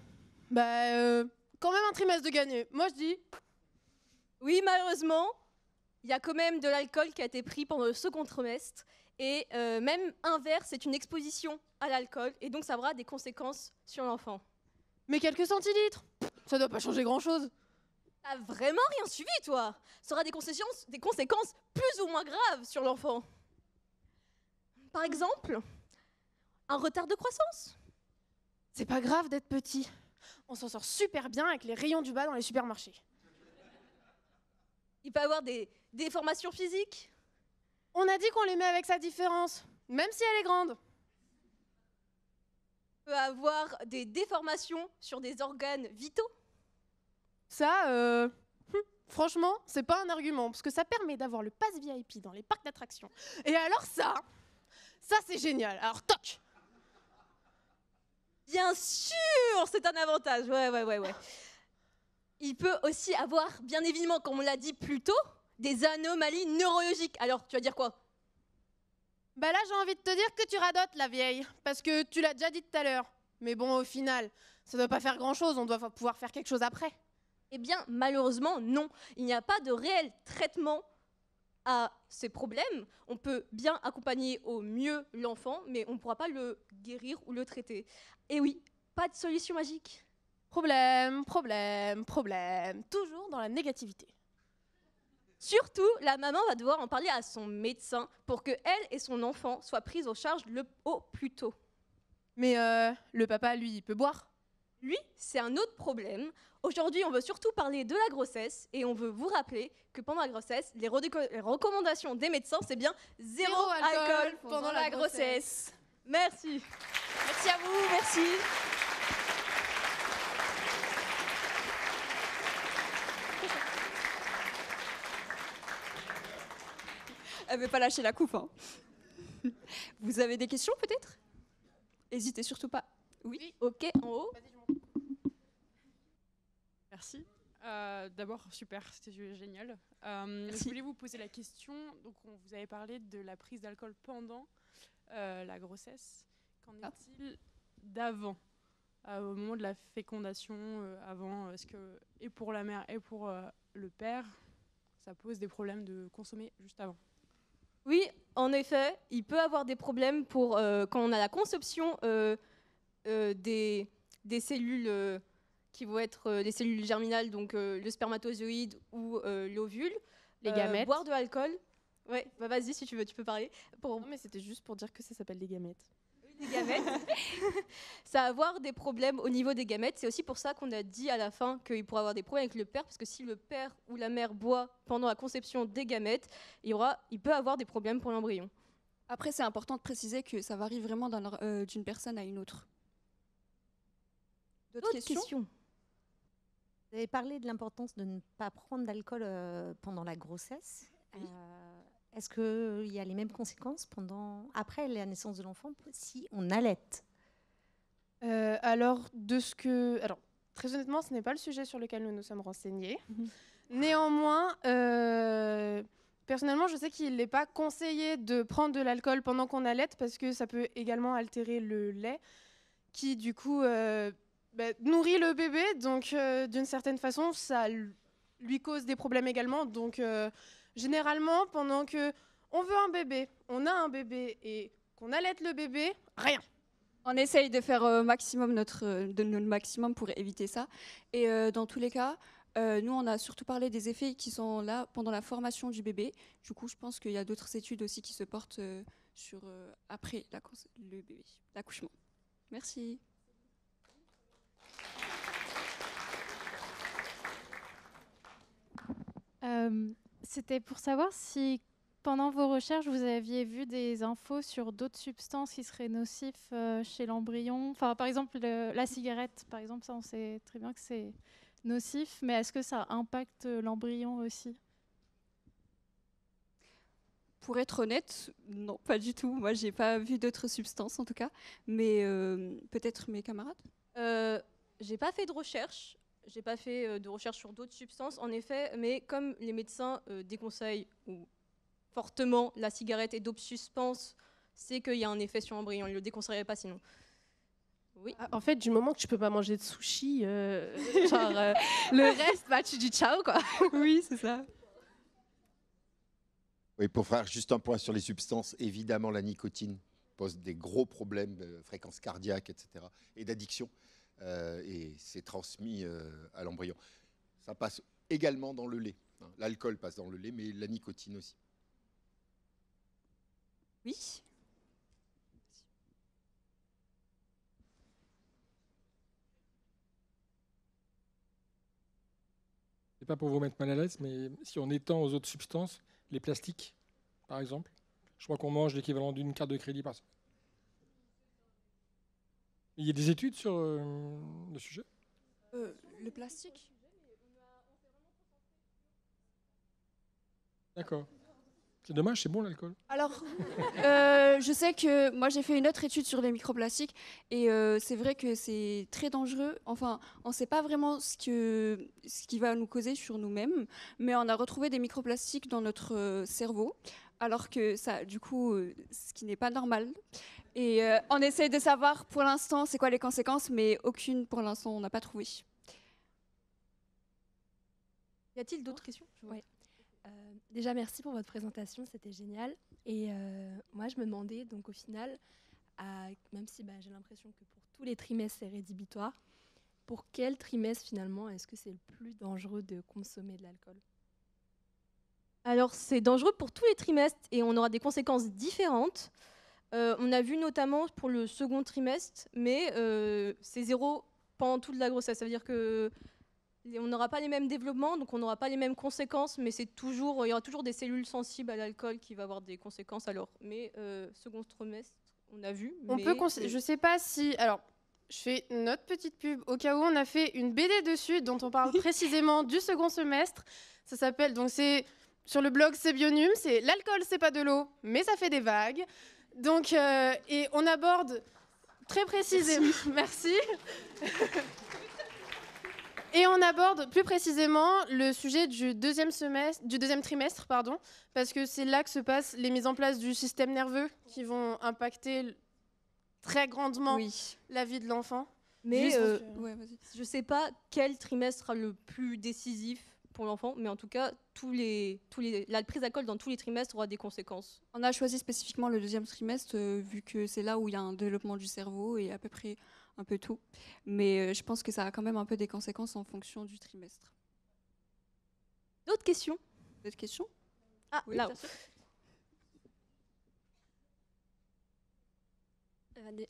quand même un trimestre de gagné. Moi, je dis... Oui, malheureusement, il y a quand même de l'alcool qui a été pris pendant le second trimestre. Et même un verre, c'est une exposition à l'alcool. Et donc, ça aura des conséquences sur l'enfant. Mais quelques centilitres, ça doit pas changer grand-chose. T'as vraiment rien suivi, toi? Ça aura des conséquences plus ou moins graves sur l'enfant. Par exemple, un retard de croissance. C'est pas grave d'être petit. On s'en sort super bien avec les rayons du bas dans les supermarchés. Il peut avoir des déformations physiques. On a dit qu'on les met avec sa différence, même si elle est grande. Il peut avoir des déformations sur des organes vitaux. Ça, franchement, c'est pas un argument, parce que ça permet d'avoir le pass VIP dans les parcs d'attractions. Et alors ça c'est génial. Alors toc. Bien sûr, c'est un avantage. Ouais. Il peut aussi avoir, bien évidemment, comme on l'a dit plus tôt, des anomalies neurologiques. Alors, tu vas dire quoi? Bah là, j'ai envie de te dire que tu radotes, la vieille, parce que tu l'as déjà dit tout à l'heure. Mais bon, au final, ça doit pas faire grand-chose, on doit pouvoir faire quelque chose après. Eh bien, malheureusement, non. Il n'y a pas de réel traitement à ces problèmes. On peut bien accompagner au mieux l'enfant, mais on ne pourra pas le guérir ou le traiter. Et oui, pas de solution magique. Problème. Toujours dans la négativité. Surtout, la maman va devoir en parler à son médecin pour que elle et son enfant soient prises en charge au plus tôt. Mais le papa, lui, il peut boire? Lui, c'est un autre problème. Aujourd'hui, on veut surtout parler de la grossesse et on veut vous rappeler que pendant la grossesse, les recommandations des médecins, c'est bien zéro alcool pendant la grossesse. Merci. Merci à vous, merci. Elle veut pas lâcher la coupe. Hein. Vous avez des questions peut-être? N'hésitez surtout pas. Oui. Ok, en haut. Merci. D'abord, super, c'était génial. Je voulais vous poser la question. Donc, vous avez parlé de la prise d'alcool pendant la grossesse. Qu'en est-il d'avant, au moment de la fécondation, avant? Est-ce que, et pour la mère et pour le père, ça pose des problèmes de consommer juste avant? Oui, en effet, il peut avoir des problèmes pour quand on a la conception des cellules qui vont être les cellules germinales, donc le spermatozoïde ou l'ovule. Les gamètes. Boire de l'alcool. Ouais, bah vas-y si tu veux, tu peux parler. Non, mais c'était juste pour dire que ça s'appelle des gamètes. Des gamètes. Ça va avoir des problèmes au niveau des gamètes. C'est aussi pour ça qu'on a dit à la fin qu'il pourrait avoir des problèmes avec le père, parce que si le père ou la mère boit pendant la conception des gamètes, il peut avoir des problèmes pour l'embryon. Après, c'est important de préciser que ça varie vraiment d'une personne à une autre. D'autres questions? Vous avez parlé de l'importance de ne pas prendre d'alcool pendant la grossesse. Oui. Est-ce qu'il y a les mêmes conséquences après la naissance de l'enfant si on allaite? Alors, très honnêtement, ce n'est pas le sujet sur lequel nous nous sommes renseignés. Néanmoins, personnellement, je sais qu'il n'est pas conseillé de prendre de l'alcool pendant qu'on allaite parce que ça peut également altérer le lait qui, du coup, nourrit le bébé. Donc, d'une certaine façon, ça lui cause des problèmes également. Donc, généralement, pendant qu'on veut un bébé, on a un bébé et qu'on allaite le bébé, rien. On essaye de faire notre maximum pour éviter ça. Et dans tous les cas, nous, on a surtout parlé des effets qui sont là pendant la formation du bébé. Du coup, je pense qu'il y a d'autres études aussi qui se portent sur après le bébé, l'accouchement. Merci. C'était pour savoir si, pendant vos recherches, vous aviez vu des infos sur d'autres substances qui seraient nocives chez l'embryon. Enfin, par exemple, la cigarette, par exemple, ça, on sait très bien que c'est nocif, mais est-ce que ça impacte l'embryon aussi? Pour être honnête, non, pas du tout. Moi, j'ai pas vu d'autres substances, en tout cas. Mais peut-être mes camarades. J'ai pas fait de recherche. J'ai pas fait de recherche sur d'autres substances, en effet, mais comme les médecins déconseillent fortement la cigarette et d'autres substances, c'est qu'il y a un effet sur l'embryon. Ils ne le déconseilleraient pas sinon. Oui. En fait, du moment que tu peux pas manger de sushi, le reste, tu dis ciao, quoi. Oui, c'est ça. Oui, pour faire juste un point sur les substances, évidemment, la nicotine pose des gros problèmes de fréquence cardiaque, etc., et d'addiction. Et c'est transmis à l'embryon. Ça passe également dans le lait. L'alcool passe dans le lait, mais la nicotine aussi. Oui. C'est pas pour vous mettre mal à l'aise, mais si on étend aux autres substances, les plastiques, par exemple, je crois qu'on mange l'équivalent d'une carte de crédit par semaine. Il y a des études sur le sujet? Le plastique? D'accord. C'est dommage, c'est bon l'alcool. Alors, je sais que moi j'ai fait une autre étude sur les microplastiques et c'est vrai que c'est très dangereux. Enfin, on ne sait pas vraiment ce qui va nous causer sur nous-mêmes, mais on a retrouvé des microplastiques dans notre cerveau, alors que ça, du coup, ce qui n'est pas normal. Et on essaie de savoir pour l'instant c'est quoi les conséquences, mais aucune pour l'instant on n'a pas trouvé. Y a-t-il d'autres questions? Oui. Déjà, merci pour votre présentation, c'était génial. Et moi, je me demandais, donc au final, même si j'ai l'impression que pour tous les trimestres, c'est rédhibitoire, pour quel trimestre, finalement, est-ce que c'est le plus dangereux de consommer de l'alcool? Alors, c'est dangereux pour tous les trimestres et on aura des conséquences différentes. On a vu notamment pour le second trimestre, mais c'est 0 pendant toute la grossesse. Ça veut dire que on n'aura pas les mêmes développements, donc on n'aura pas les mêmes conséquences, mais il y aura toujours des cellules sensibles à l'alcool qui vont avoir des conséquences alors. Mais second trimestre, on a vu. Je sais pas si... Alors, je fais notre petite pub au cas où on a fait une BD dessus dont on parle précisément du second semestre. Ça s'appelle... Donc c'est sur le blog C'est Bionum, c'est l'alcool, c'est pas de l'eau, mais ça fait des vagues. Donc, et on aborde très précisément... Merci. Et on aborde plus précisément le sujet du deuxième trimestre, parce que c'est là que se passent les mises en place du système nerveux qui vont impacter très grandement la vie de l'enfant. Mais je ne sais pas quel trimestre sera le plus décisif pour l'enfant, mais en tout cas, la prise d'alcool dans tous les trimestres aura des conséquences. On a choisi spécifiquement le deuxième trimestre, vu que c'est là où il y a un développement du cerveau et à peu près un peu tout. Mais je pense que ça a quand même un peu des conséquences en fonction du trimestre. D'autres questions? D'autres questions? Ah, oui, là.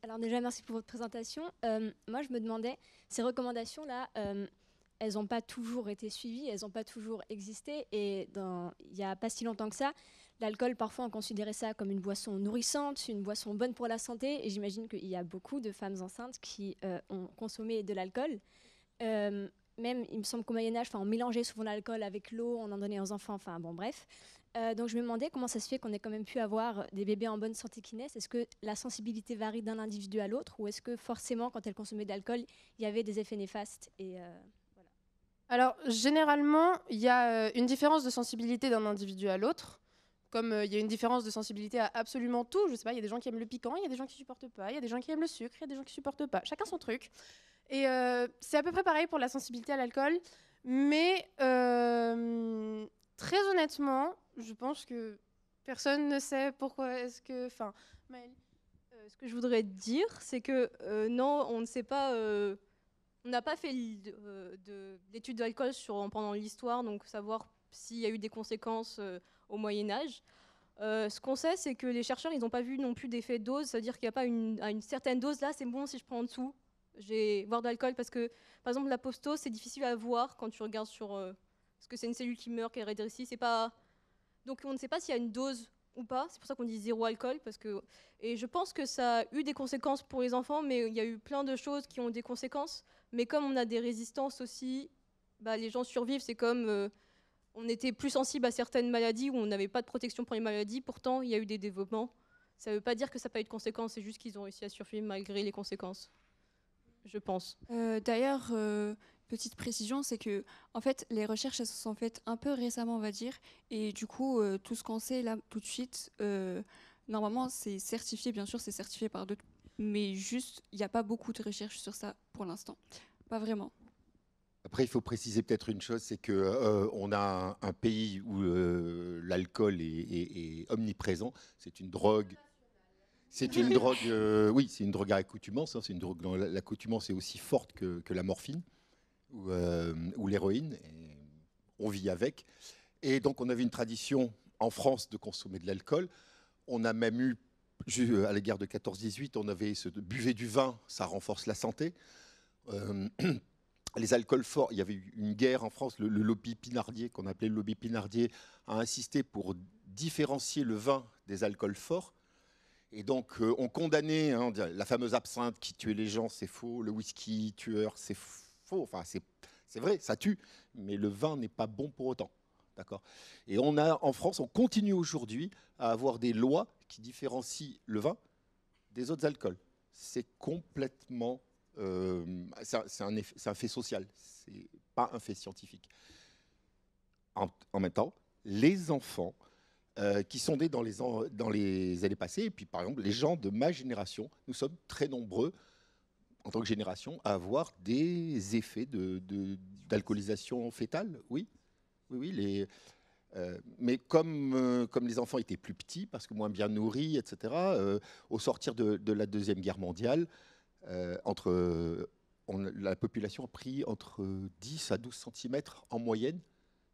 Alors déjà, merci pour votre présentation. Moi, je me demandais, ces recommandations-là, elles n'ont pas toujours été suivies, elles n'ont pas toujours existé. Et il n'y a pas si longtemps que ça, l'alcool, parfois, on considérait ça comme une boisson nourrissante, une boisson bonne pour la santé. Et j'imagine qu'il y a beaucoup de femmes enceintes qui ont consommé de l'alcool. Même, il me semble qu'au Moyen-Âge, on mélangeait souvent l'alcool avec l'eau, on en donnait aux enfants, enfin bon, bref. Donc je me demandais comment ça se fait qu'on ait quand même pu avoir des bébés en bonne santé qui naissent. Est-ce que la sensibilité varie d'un individu à l'autre ou est-ce que forcément, quand elles consommaient de l'alcool, il y avait des effets néfastes et, voilà. Alors, généralement, il y a une différence de sensibilité d'un individu à l'autre. Comme il y a une différence de sensibilité à absolument tout. Je sais pas, il y a des gens qui aiment le piquant, il y a des gens qui supportent pas, il y a des gens qui aiment le sucre, il y a des gens qui supportent pas. Chacun son truc. Et c'est à peu près pareil pour la sensibilité à l'alcool. Mais très honnêtement, je pense que personne ne sait pourquoi est-ce que... Enfin, Maëlle. Ce que je voudrais dire, c'est que non, on ne sait pas... on n'a pas fait d'études d'alcool pendant l'histoire, donc savoir s'il y a eu des conséquences au Moyen-Âge. Ce qu'on sait, c'est que les chercheurs, ils n'ont pas vu non plus d'effet dose, c'est-à-dire qu'il n'y a pas à une certaine dose, là, c'est bon si je prends en dessous. J'ai voir de l'alcool parce que, par exemple, l'apoptose, c'est difficile à voir quand tu regardes sur... parce que c'est une cellule qui meurt, qui rétrécit, c'est pas... Donc on ne sait pas s'il y a une dose ou pas, c'est pour ça qu'on dit 0 alcool, parce que... Et je pense que ça a eu des conséquences pour les enfants, mais il y a eu plein de choses qui ont des conséquences. Mais comme on a des résistances aussi, les gens survivent, c'est comme... on était plus sensible à certaines maladies où on n'avait pas de protection pour les maladies, pourtant il y a eu des développements. Ça ne veut pas dire que ça n'a pas eu de conséquences, c'est juste qu'ils ont réussi à survivre malgré les conséquences, je pense. D'ailleurs, petite précision, c'est que en fait, les recherches elles se sont faites un peu récemment, on va dire, et du coup, tout ce qu'on sait là tout de suite, normalement, c'est certifié, bien sûr, c'est certifié par d'autres, mais juste, il n'y a pas beaucoup de recherches sur ça pour l'instant, pas vraiment. Après, il faut préciser peut-être une chose, c'est qu'on a un pays où l'alcool est omniprésent. C'est une drogue. C'est une drogue. Oui, c'est une drogue à accoutumance. C'est une drogue dont l'accoutumance est aussi forte que la morphine ou l'héroïne. On vit avec. Et donc, on avait une tradition en France de consommer de l'alcool. On a même eu, à la guerre de 14-18, on avait buvez du vin, ça renforce la santé. Les alcools forts, il y avait eu une guerre en France, le lobby pinardier, qu'on appelait le lobby pinardier, a insisté pour différencier le vin des alcools forts. Et donc, on condamnait la fameuse absinthe qui tuait les gens, c'est faux. Le whisky tueur, c'est faux. Enfin, c'est vrai, ça tue. Mais le vin n'est pas bon pour autant. D'accord. Et on a, en France, on continue aujourd'hui à avoir des lois qui différencient le vin des autres alcools. C'est complètement... c'est un fait social, c'est pas un fait scientifique. En même temps, les enfants qui sont nés dans les années passées, et puis par exemple les gens de ma génération, nous sommes très nombreux en tant que génération à avoir des effets d'alcoolisation fœtale, oui. Mais comme les enfants étaient plus petits, parce que moins bien nourris, etc., au sortir de la Deuxième Guerre mondiale, la population a pris entre 10 à 12 cm en moyenne,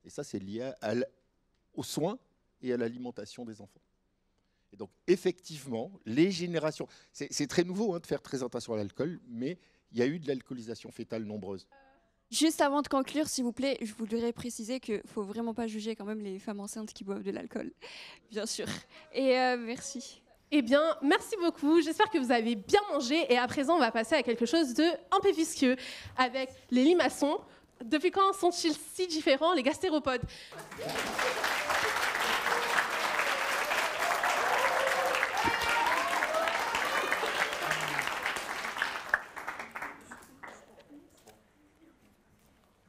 et ça c'est lié aux soins et à l'alimentation des enfants. Et donc effectivement, les générations, c'est très nouveau de faire très attention à l'alcool, mais il y a eu de l'alcoolisation fœtale nombreuse. Juste avant de conclure, s'il vous plaît, je voudrais préciser qu'il ne faut vraiment pas juger quand même les femmes enceintes qui boivent de l'alcool, bien sûr. Et merci. Eh bien, merci beaucoup. J'espère que vous avez bien mangé. Et à présent, on va passer à quelque chose de un peu visqueux avec les limaçons. Depuis quand sont-ils si différents, les gastéropodes?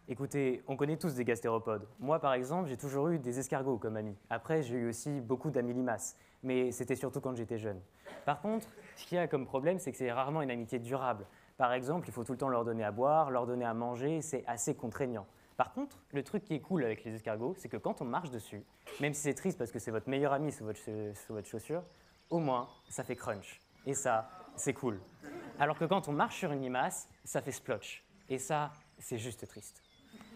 Écoutez, on connaît tous des gastéropodes. Moi, par exemple, j'ai toujours eu des escargots comme amis. Après, j'ai eu aussi beaucoup d'amis limaces, mais c'était surtout quand j'étais jeune. Par contre, ce qu'il y a comme problème, c'est que c'est rarement une amitié durable. Par exemple, il faut tout le temps leur donner à boire, leur donner à manger, c'est assez contraignant. Par contre, le truc qui est cool avec les escargots, c'est que quand on marche dessus, même si c'est triste parce que c'est votre meilleur ami sous votre chaussure, au moins, ça fait crunch. Et ça, c'est cool. Alors que quand on marche sur une limace, ça fait splotch. Et ça, c'est juste triste.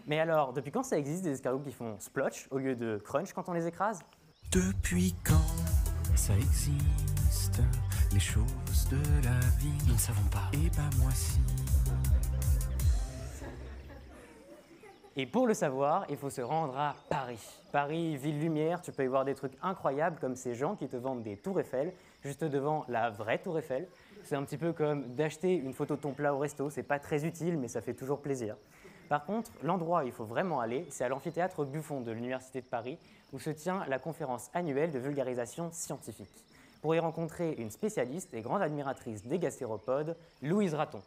Mais alors, depuis quand ça existe des escargots qui font splotch au lieu de crunch quand on les écrase? Depuis quand ça existe, les choses de la vie? Nous ne savons pas. Et bah moi si. Et pour le savoir, il faut se rendre à Paris. Paris, ville lumière, tu peux y voir des trucs incroyables comme ces gens qui te vendent des tours Eiffel juste devant la vraie tour Eiffel. C'est un petit peu comme d'acheter une photo de ton plat au resto, c'est pas très utile mais ça fait toujours plaisir. Par contre, l'endroit où il faut vraiment aller, c'est à l'amphithéâtre Buffon de l'Université de Paris, où se tient la conférence annuelle de vulgarisation scientifique. Pour y rencontrer une spécialiste et grande admiratrice des gastéropodes, Louise Raton.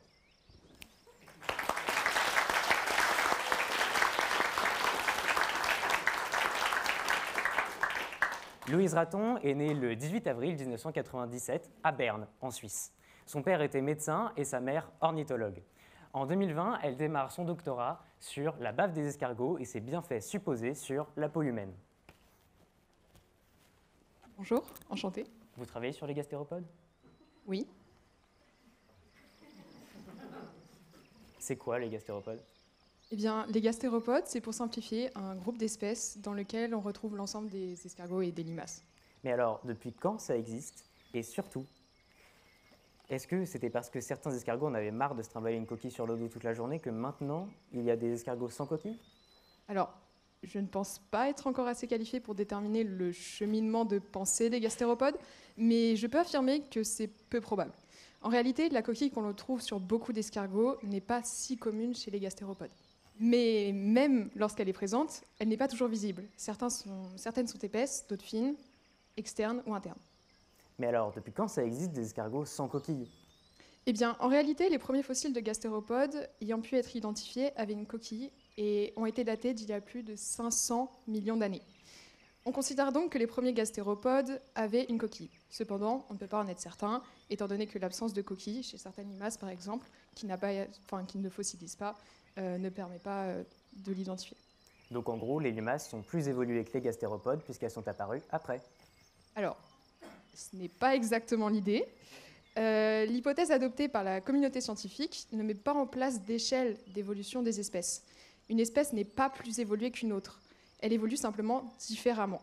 Louise Raton est née le 18 avril 1997 à Berne, en Suisse. Son père était médecin et sa mère ornithologue. En 2020, elle démarre son doctorat sur la bave des escargots et ses bienfaits supposés sur la peau humaine. Bonjour, enchantée. Vous travaillez sur les gastéropodes? Oui. C'est quoi les gastéropodes? Eh bien, les gastéropodes, c'est pour simplifier un groupe d'espèces dans lequel on retrouve l'ensemble des escargots et des limaces. Mais alors, depuis quand ça existe? Et surtout, est-ce que c'était parce que certains escargots en avaient marre de se trimballer une coquille sur le dos toute la journée que maintenant, il y a des escargots sans coquille? Alors, je ne pense pas être encore assez qualifiée pour déterminer le cheminement de pensée des gastéropodes, mais je peux affirmer que c'est peu probable. En réalité, la coquille qu'on retrouve sur beaucoup d'escargots n'est pas si commune chez les gastéropodes. Mais même lorsqu'elle est présente, elle n'est pas toujours visible. Certaines sont épaisses, d'autres fines, externes ou internes. Mais alors, depuis quand ça existe des escargots sans coquille? Eh bien, en réalité, les premiers fossiles de gastéropodes ayant pu être identifiés avaient une coquille et ont été datés d'il y a plus de 500 millions d'années. On considère donc que les premiers gastéropodes avaient une coquille. Cependant, on ne peut pas en être certain, étant donné que l'absence de coquille, chez certaines limaces par exemple, qui ne fossilisent pas, ne permet pas de l'identifier. Donc en gros, les limaces sont plus évoluées que les gastéropodes puisqu'elles sont apparues après. Alors, ce n'est pas exactement l'idée. L'hypothèse adoptée par la communauté scientifique ne met pas en place d'échelle d'évolution des espèces. Une espèce n'est pas plus évoluée qu'une autre. Elle évolue simplement différemment.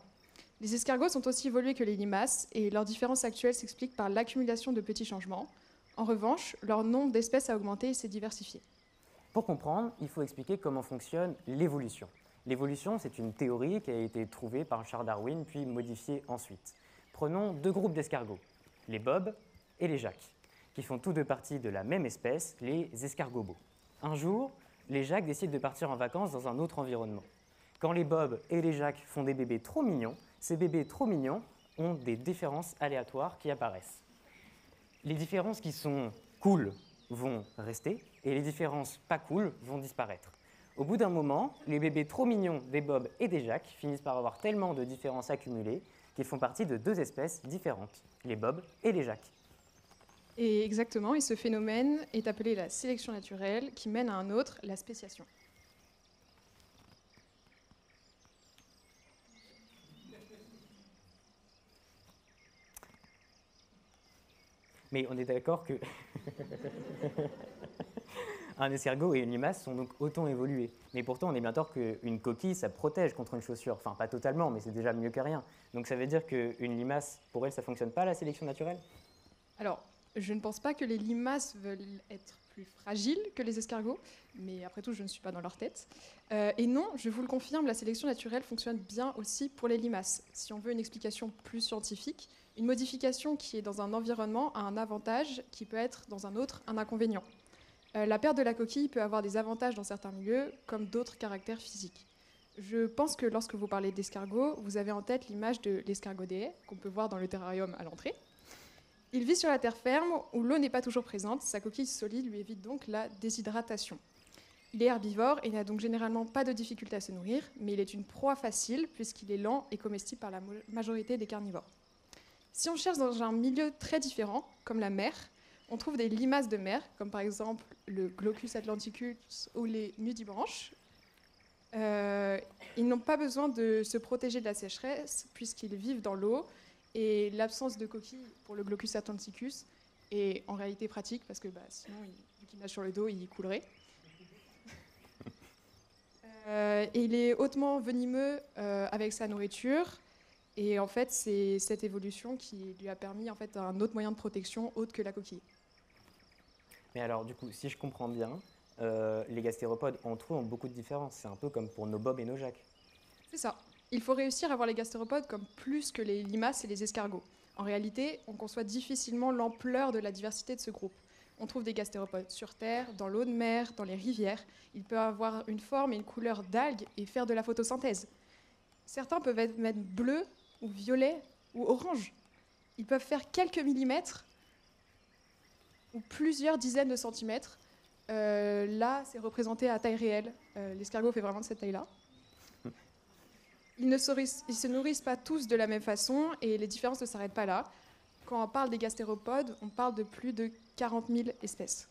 Les escargots sont aussi évolués que les limaces et leur différence actuelle s'explique par l'accumulation de petits changements. En revanche, leur nombre d'espèces a augmenté et s'est diversifié. Pour comprendre, il faut expliquer comment fonctionne l'évolution. L'évolution, c'est une théorie qui a été trouvée par Charles Darwin puis modifiée ensuite. Prenons deux groupes d'escargots, les bobs et les jacques, qui font tous deux partie de la même espèce, les escargots. Un jour, les jacques décident de partir en vacances dans un autre environnement. Quand les Bob et les Jacques font des bébés trop mignons, ces bébés trop mignons ont des différences aléatoires qui apparaissent. Les différences qui sont cool vont rester et les différences pas cool vont disparaître. Au bout d'un moment, les bébés trop mignons des Bob et des Jacques finissent par avoir tellement de différences accumulées qu'ils font partie de deux espèces différentes, les Bob et les Jacques. Et exactement, et ce phénomène est appelé la sélection naturelle, qui mène à un autre, la spéciation. Mais on est d'accord que un escargot et une limace sont donc autant évolués. Mais pourtant, on est bien d'accord qu'une coquille, ça protège contre une chaussure. Enfin, pas totalement, mais c'est déjà mieux que rien. Donc ça veut dire qu'une limace, pour elle, ça ne fonctionne pas, la sélection naturelle? Alors, je ne pense pas que les limaces veulent être plus fragiles que les escargots, mais après tout, je ne suis pas dans leur tête. Et non, je vous le confirme, la sélection naturelle fonctionne bien aussi pour les limaces. Si on veut une explication plus scientifique, une modification qui est dans un environnement a un avantage qui peut être dans un autre un inconvénient. La perte de la coquille peut avoir des avantages dans certains milieux, comme d'autres caractères physiques. Je pense que lorsque vous parlez d'escargot, vous avez en tête l'image de l'escargot des haies, qu'on peut voir dans le terrarium à l'entrée. Il vit sur la terre ferme, où l'eau n'est pas toujours présente. Sa coquille solide lui évite donc la déshydratation. Il est herbivore et n'a donc généralement pas de difficulté à se nourrir, mais il est une proie facile, puisqu'il est lent et comestible par la majorité des carnivores. Si on cherche dans un milieu très différent, comme la mer, on trouve des limaces de mer, comme par exemple le Glaucus atlanticus ou les nudibranches. Ils n'ont pas besoin de se protéger de la sécheresse, puisqu'ils vivent dans l'eau, et l'absence de coquille pour le Glaucus atlanticus est en réalité pratique, parce que sinon, vu qu'il nage sur le dos, il coulerait. Et il est hautement venimeux avec sa nourriture. Et en fait, c'est cette évolution qui lui a permis en fait, un autre moyen de protection autre que la coquille. Mais alors, du coup, si je comprends bien, les gastéropodes entre eux ont beaucoup de différences. C'est un peu comme pour nos Bob et nos Jacques. C'est ça. Il faut réussir à voir les gastéropodes comme plus que les limaces et les escargots. En réalité, on conçoit difficilement l'ampleur de la diversité de ce groupe. On trouve des gastéropodes sur Terre, dans l'eau de mer, dans les rivières. Ils peuvent avoir une forme et une couleur d'algues et faire de la photosynthèse. Certains peuvent être même bleus ou violets ou orange. Ils peuvent faire quelques millimètres ou plusieurs dizaines de centimètres. Là, c'est représenté à taille réelle. L'escargot fait vraiment de cette taille-là. Ils ne se nourrissent pas tous de la même façon et les différences ne s'arrêtent pas là. Quand on parle des gastéropodes, on parle de plus de 40 000 espèces.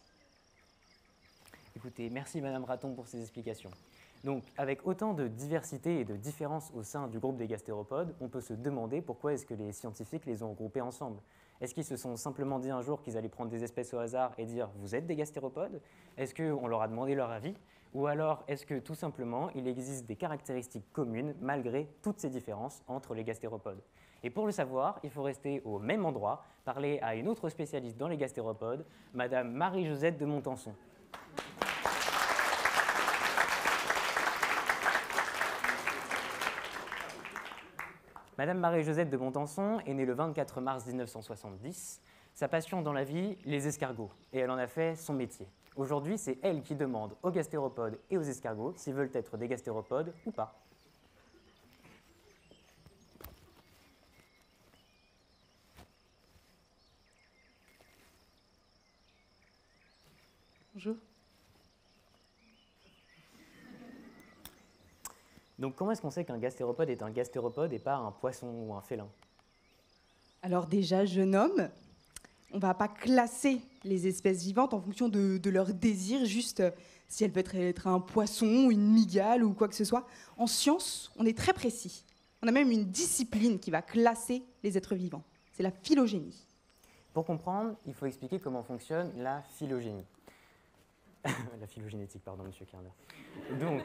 Écoutez, merci Madame Raton pour ces explications. Donc, avec autant de diversité et de différences au sein du groupe des gastéropodes, on peut se demander pourquoi est-ce que les scientifiques les ont regroupés ensemble. Est-ce qu'ils se sont simplement dit un jour qu'ils allaient prendre des espèces au hasard et dire « vous êtes des gastéropodes » Est-ce qu'on leur a demandé leur avis? Ou alors, est-ce que tout simplement, il existe des caractéristiques communes malgré toutes ces différences entre les gastéropodes? Et pour le savoir, il faut rester au même endroit, parler à une autre spécialiste dans les gastéropodes, Madame Marie-Josette de Montenson. Madame Marie-Josette de Montenson est née le 24 mars 1970. Sa passion dans la vie, les escargots, et elle en a fait son métier. Aujourd'hui, c'est elle qui demande aux gastéropodes et aux escargots s'ils veulent être des gastéropodes ou pas. Bonjour. Donc comment est-ce qu'on sait qu'un gastéropode est un gastéropode et pas un poisson ou un félin? Alors déjà, jeune homme, on ne va pas classer les espèces vivantes en fonction de leur désir, juste si elles peuvent être un poisson, une mygale ou quoi que ce soit. En science, on est très précis. On a même une discipline qui va classer les êtres vivants. C'est la phylogénie. Pour comprendre, il faut expliquer comment fonctionne la phylogénie. La phylogénétique, pardon, monsieur Kerner. Donc,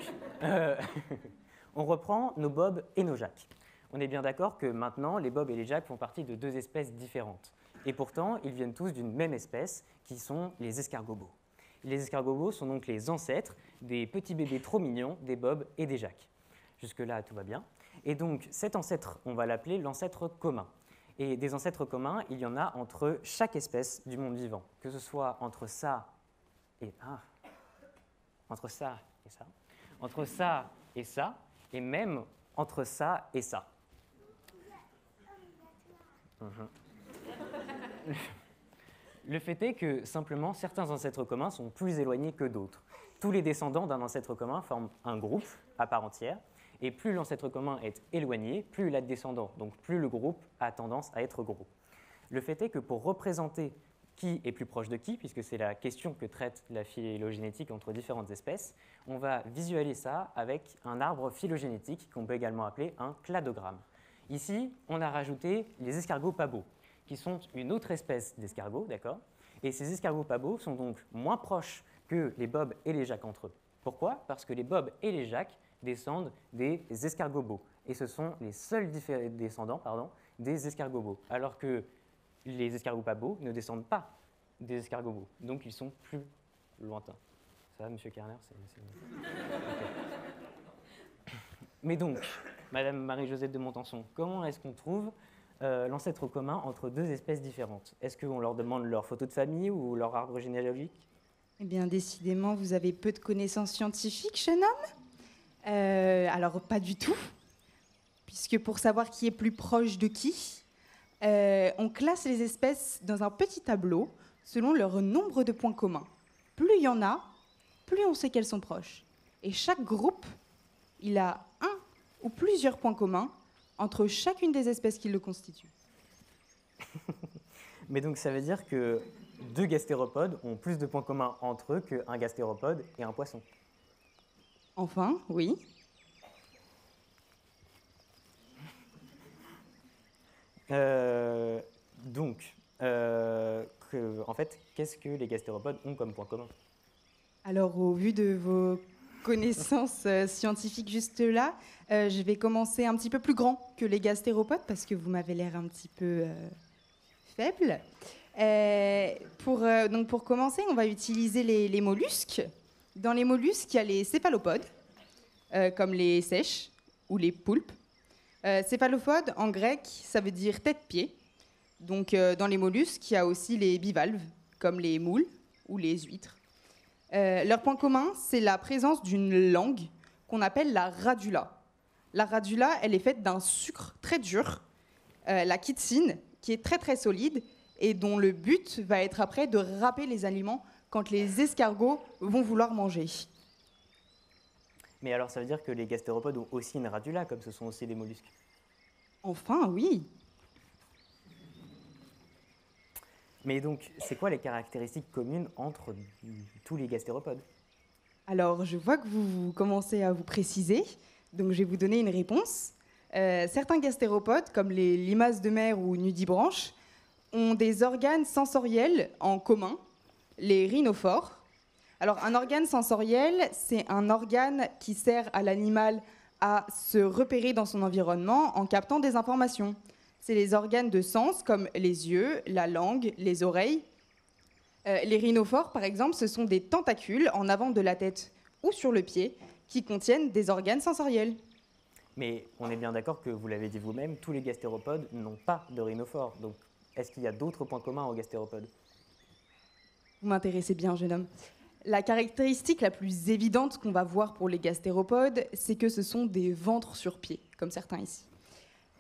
on reprend nos Bob et nos Jacques. On est bien d'accord que maintenant, les Bob et les Jacques font partie de deux espèces différentes. Et pourtant, ils viennent tous d'une même espèce, qui sont les escargots. Les escargots sont donc les ancêtres des petits bébés trop mignons des Bob et des Jacques. Jusque-là, tout va bien. Et donc, cet ancêtre, on va l'appeler l'ancêtre commun. Et des ancêtres communs, il y en a entre chaque espèce du monde vivant, que ce soit entre ça et ça, entre ça et ça, et même entre ça et ça. Le fait est que, simplement, certains ancêtres communs sont plus éloignés que d'autres. Tous les descendants d'un ancêtre commun forment un groupe à part entière, et plus l'ancêtre commun est éloigné, plus il a de descendants, donc plus le groupe a tendance à être gros. Le fait est que pour représenter qui est plus proche de qui, puisque c'est la question que traite la phylogénétique entre différentes espèces, on va visualiser ça avec un arbre phylogénétique qu'on peut également appeler un cladogramme. Ici, on a rajouté les escargots pabots, qui sont une autre espèce d'escargots, d'accord ? Et ces escargots pabots sont donc moins proches que les bobs et les jacks entre eux. Pourquoi ? Parce que les bobs et les jacks descendent des escargots, et ce sont les seuls descendants des escargots, alors que les escargots pabots ne descendent pas des escargots, donc ils sont plus lointains. Ça va, monsieur Kerner? Okay. Mais donc, Madame Marie-Josette de Montenson, comment est-ce qu'on trouve l'ancêtre commun entre deux espèces différentes? Est-ce qu'on leur demande leur photo de famille ou leur arbre généalogique? Eh bien, décidément, vous avez peu de connaissances scientifiques, jeune homme. Alors, pas du tout. Puisque pour savoir qui est plus proche de qui, on classe les espèces dans un petit tableau selon leur nombre de points communs. Plus il y en a, plus on sait qu'elles sont proches. Et chaque groupe, il a un ou plusieurs points communs entre chacune des espèces qui le constituent. Mais donc ça veut dire que deux gastéropodes ont plus de points communs entre eux qu'un gastéropode et un poisson. Enfin, oui. En fait, qu'est-ce que les gastéropodes ont comme point commun? Alors, au vu de vos connaissances scientifiques juste là, je vais commencer un petit peu plus grand que les gastéropodes parce que vous m'avez l'air un petit peu faible. Pour commencer, on va utiliser les mollusques. Dans les mollusques, il y a les céphalopodes, comme les sèches ou les poulpes. Céphalopode, en grec, ça veut dire tête-pied. Donc, dans les mollusques, il y a aussi les bivalves, comme les moules ou les huîtres. Leur point commun, c'est la présence d'une langue qu'on appelle la radula. La radula, elle est faite d'un sucre très dur, la chitine, qui est très très solide et dont le but va être après de râper les aliments quand les escargots vont vouloir manger. Mais alors ça veut dire que les gastéropodes ont aussi une radula, comme ce sont aussi des mollusques? Enfin, oui. Mais donc, c'est quoi les caractéristiques communes entre tous les gastéropodes? Alors, je vois que vous commencez à vous préciser, donc je vais vous donner une réponse. Certains gastéropodes, comme les limaces de mer ou nudibranches, ont des organes sensoriels en commun, les rhinophores. Alors, un organe sensoriel, c'est un organe qui sert à l'animal à se repérer dans son environnement en captant des informations. C'est les organes de sens comme les yeux, la langue, les oreilles. Les rhinophores, par exemple, ce sont des tentacules en avant de la tête ou sur le pied qui contiennent des organes sensoriels. Mais on est bien d'accord que, vous l'avez dit vous-même, tous les gastéropodes n'ont pas de rhinophores. Donc, est-ce qu'il y a d'autres points communs aux gastéropodes? Vous m'intéressez bien, jeune homme. La caractéristique la plus évidente qu'on va voir pour les gastéropodes, c'est que ce sont des ventres sur pied, comme certains ici.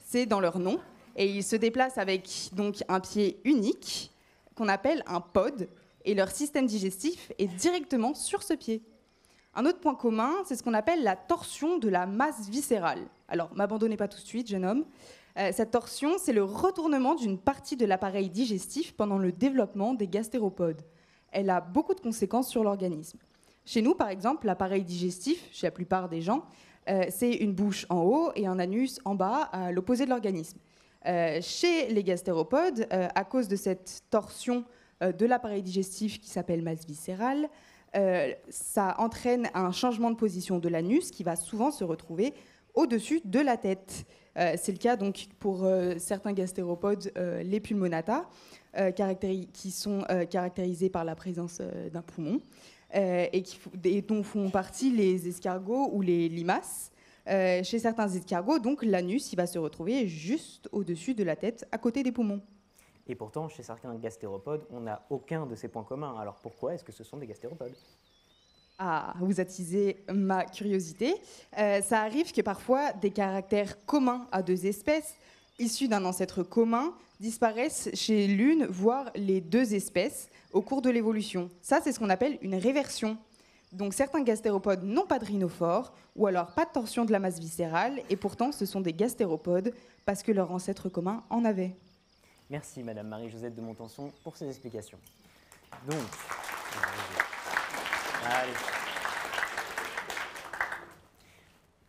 C'est dans leur nom, et ils se déplacent avec donc un pied unique, qu'on appelle un pod, et leur système digestif est directement sur ce pied. Un autre point commun, c'est ce qu'on appelle la torsion de la masse viscérale. Alors, m'abandonnez pas tout de suite, jeune homme. Cette torsion, c'est le retournement d'une partie de l'appareil digestif pendant le développement des gastéropodes. Elle a beaucoup de conséquences sur l'organisme. Chez nous, par exemple, l'appareil digestif, chez la plupart des gens, c'est une bouche en haut et un anus en bas, à l'opposé de l'organisme. Chez les gastéropodes, à cause de cette torsion de l'appareil digestif qui s'appelle masse viscérale, ça entraîne un changement de position de l'anus qui va souvent se retrouver au-dessus de la tête. C'est le cas donc pour certains gastéropodes, les pulmonata, qui sont caractérisés par la présence d'un poumon et dont font partie les escargots ou les limaces. Chez certains escargots, donc l'anus il va se retrouver juste au-dessus de la tête, à côté des poumons. Et pourtant, chez certains gastéropodes, on n'a aucun de ces points communs. Alors pourquoi est-ce que ce sont des gastéropodes? Ah, vous attisez ma curiosité. Ça arrive que parfois des caractères communs à deux espèces, issus d'un ancêtre commun, disparaissent chez l'une, voire les deux espèces, au cours de l'évolution. Ça, c'est ce qu'on appelle une réversion. Donc certains gastéropodes n'ont pas de rhinophore, ou alors pas de torsion de la masse viscérale, et pourtant ce sont des gastéropodes, parce que leur ancêtre commun en avait. Merci Madame Marie-Josette de Montenson pour ces explications. Donc, allez.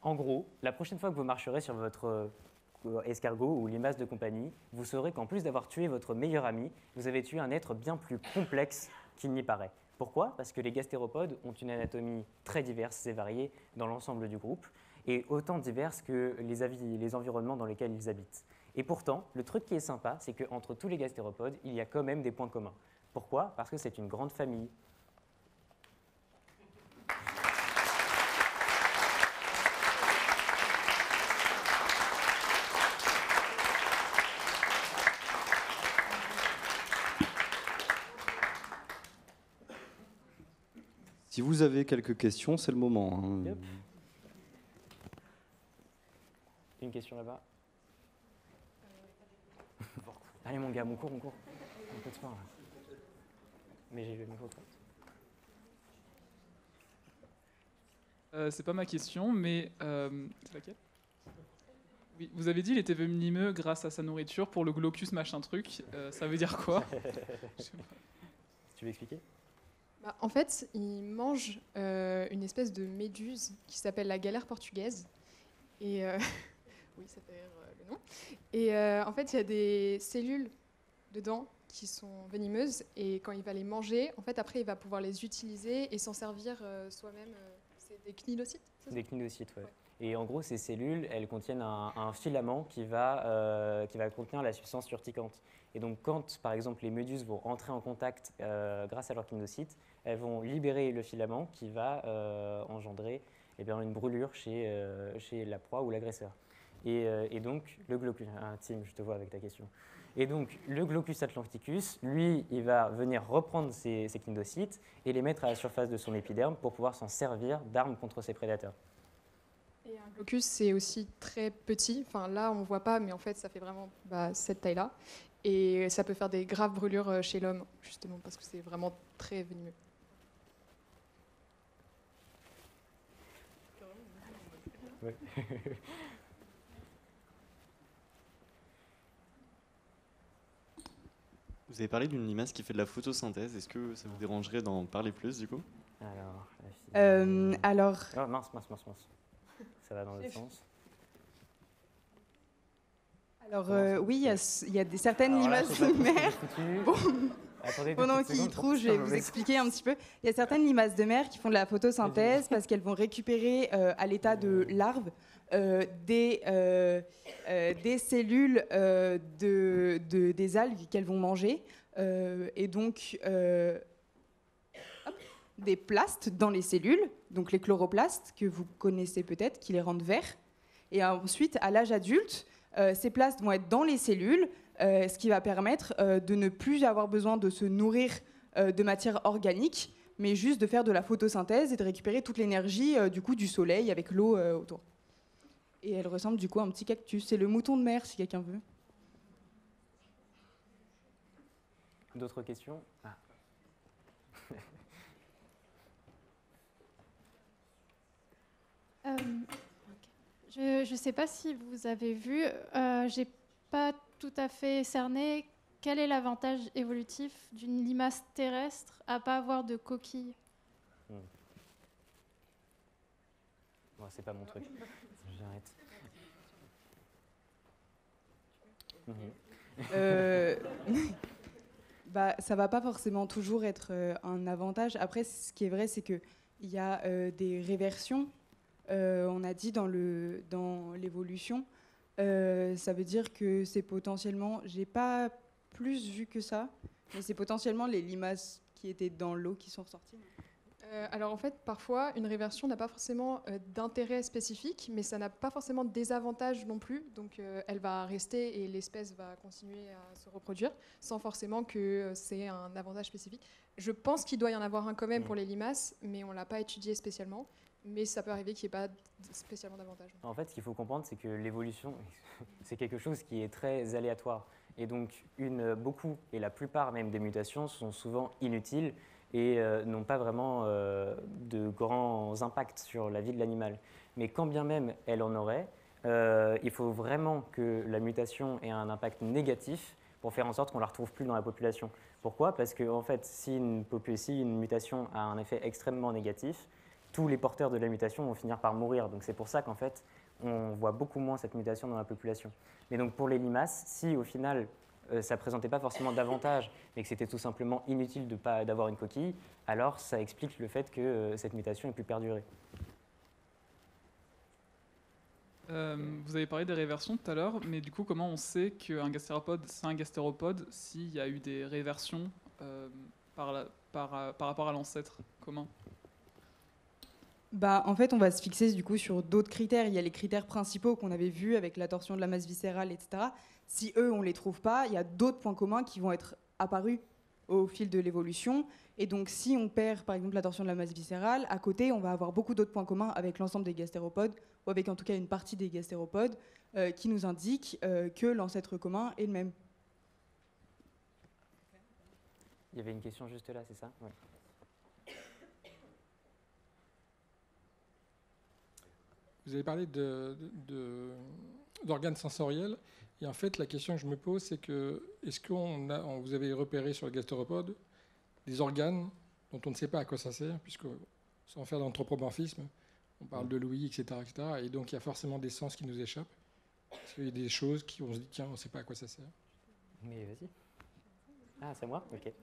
En gros, la prochaine fois que vous marcherez sur votre escargot ou limace de compagnie, vous saurez qu'en plus d'avoir tué votre meilleur ami, vous avez tué un être bien plus complexe qu'il n'y paraît. Pourquoi? Parce que les gastéropodes ont une anatomie très diverse et variée dans l'ensemble du groupe, et autant diverse que les environnements dans lesquels ils habitent. Et pourtant, le truc qui est sympa, c'est qu'entre tous les gastéropodes, il y a quand même des points communs. Pourquoi? Parce que c'est une grande famille. Si vous avez quelques questions, c'est le moment. Hein. Yep. Une question là-bas. Allez mon gars, on court. Un peu de sport là. Mais j'ai le micro. C'est pas ma question, mais c'est laquelle? Oui, vous avez dit qu'il était venimeux grâce à sa nourriture pour le glaucus machin truc. Ça veut dire quoi? Tu veux expliquer? Bah, en fait, il mange une espèce de méduse qui s'appelle la galère portugaise. Et oui, ça fait rire le nom. Et en fait, il y a des cellules dedans qui sont venimeuses. Et quand il va les manger, en fait, après, il va pouvoir les utiliser et s'en servir soi-même. C'est des cnidocytes, c'est ça? Des cnidocytes, ouais. Et en gros, ces cellules, elles contiennent un filament qui va contenir la substance urticante. Et donc, quand, par exemple, les méduses vont entrer en contact grâce à leurs cnidocytes, elles vont libérer le filament qui va engendrer une brûlure chez la proie ou l'agresseur. Et donc, le glaucus... Ah, Tim, je te vois avec ta question. Et donc, le glaucus atlanticus, lui, il va venir reprendre ces cnidocytes et les mettre à la surface de son épiderme pour pouvoir s'en servir d'arme contre ses prédateurs. Et un glaucus, c'est aussi très petit. Enfin, là, on ne voit pas, mais en fait, ça fait vraiment cette taille-là. Et ça peut faire des graves brûlures chez l'homme, justement, parce que c'est vraiment très venimeux. Ouais. Vous avez parlé d'une limace qui fait de la photosynthèse. Est-ce que ça vous dérangerait d'en parler plus, du coup? Alors... Oh, mince. Ça va dans l'autre sens. Alors oui, il y a certaines limaces de mer. Pendant qu'il trouve, je vais vous expliquer un petit peu. Il y a certaines limaces de mer qui font de la photosynthèse parce qu'elles vont récupérer à l'état de larves des cellules des algues qu'elles vont manger et donc des plastes dans les cellules, donc les chloroplastes que vous connaissez peut-être, qui les rendent verts. Et ensuite, à l'âge adulte, ces plastes vont être dans les cellules, ce qui va permettre de ne plus avoir besoin de se nourrir de matière organique, mais juste de faire de la photosynthèse et de récupérer toute l'énergie du soleil avec l'eau autour. Et elle ressemble du coup à un petit cactus. C'est le mouton de mer, si quelqu'un veut. D'autres questions? Je ne sais pas si vous avez vu, j'ai pas tout à fait cerné quel est l'avantage évolutif d'une limace terrestre à pas avoir de coquille. Bon, c'est pas mon truc. J'arrête. Ça va pas forcément toujours être un avantage. Après, ce qui est vrai, c'est qu'il y a des réversions. On a dit dans l'évolution, ça veut dire que c'est potentiellement, j'ai pas plus vu que ça, mais c'est potentiellement les limaces qui étaient dans l'eau qui sont ressorties. Alors en fait, parfois, une réversion n'a pas forcément d'intérêt spécifique, mais ça n'a pas forcément de désavantage non plus. Donc elle va rester et l'espèce va continuer à se reproduire sans forcément que c'est un avantage spécifique. Je pense qu'il doit y en avoir un quand même pour les limaces, mais on ne l'a pas étudié spécialement. Mais ça peut arriver qu'il n'y ait pas spécialement d'avantage. En fait, ce qu'il faut comprendre, c'est que l'évolution, c'est quelque chose qui est très aléatoire. Et donc, beaucoup, et la plupart même des mutations sont souvent inutiles et n'ont pas vraiment de grands impacts sur la vie de l'animal. Mais quand bien même elle en aurait, il faut vraiment que la mutation ait un impact négatif pour faire en sorte qu'on ne la retrouve plus dans la population. Pourquoi ? Parce que en fait, si une mutation a un effet extrêmement négatif, tous les porteurs de la mutation vont finir par mourir. Donc c'est pour ça qu'en fait, on voit beaucoup moins cette mutation dans la population. Mais donc pour les limaces, si au final, ça ne présentait pas forcément d'avantage, mais que c'était tout simplement inutile d'avoir une coquille, alors ça explique le fait que cette mutation ait pu perdurer. Vous avez parlé des réversions tout à l'heure, mais du coup, comment on sait qu'un gastéropode, c'est un gastéropode s'il y a eu des réversions par rapport à l'ancêtre commun ? En fait, on va se fixer du coup sur d'autres critères. Il y a les critères principaux qu'on avait vus avec la torsion de la masse viscérale, etc. Si eux, on ne les trouve pas, il y a d'autres points communs qui vont être apparus au fil de l'évolution. Et donc, si on perd, par exemple, la torsion de la masse viscérale, à côté, on va avoir beaucoup d'autres points communs avec l'ensemble des gastéropodes, ou avec en tout cas une partie des gastéropodes, qui nous indiquent que l'ancêtre commun est le même. Il y avait une question juste là, c'est ça ? Ouais. Vous avez parlé d'organes sensoriels. Et en fait, la question que je me pose, c'est que est-ce que vous avez repéré sur le gastéropode des organes dont on ne sait pas à quoi ça sert, puisque sans faire d'anthropomorphisme, on parle de l'ouïe, etc., etc. Et donc, il y a forcément des sens qui nous échappent. Parce qu'il y a des choses qui on se dit, tiens, on ne sait pas à quoi ça sert. Mais vas-y. Ah, c'est moi ? Ok.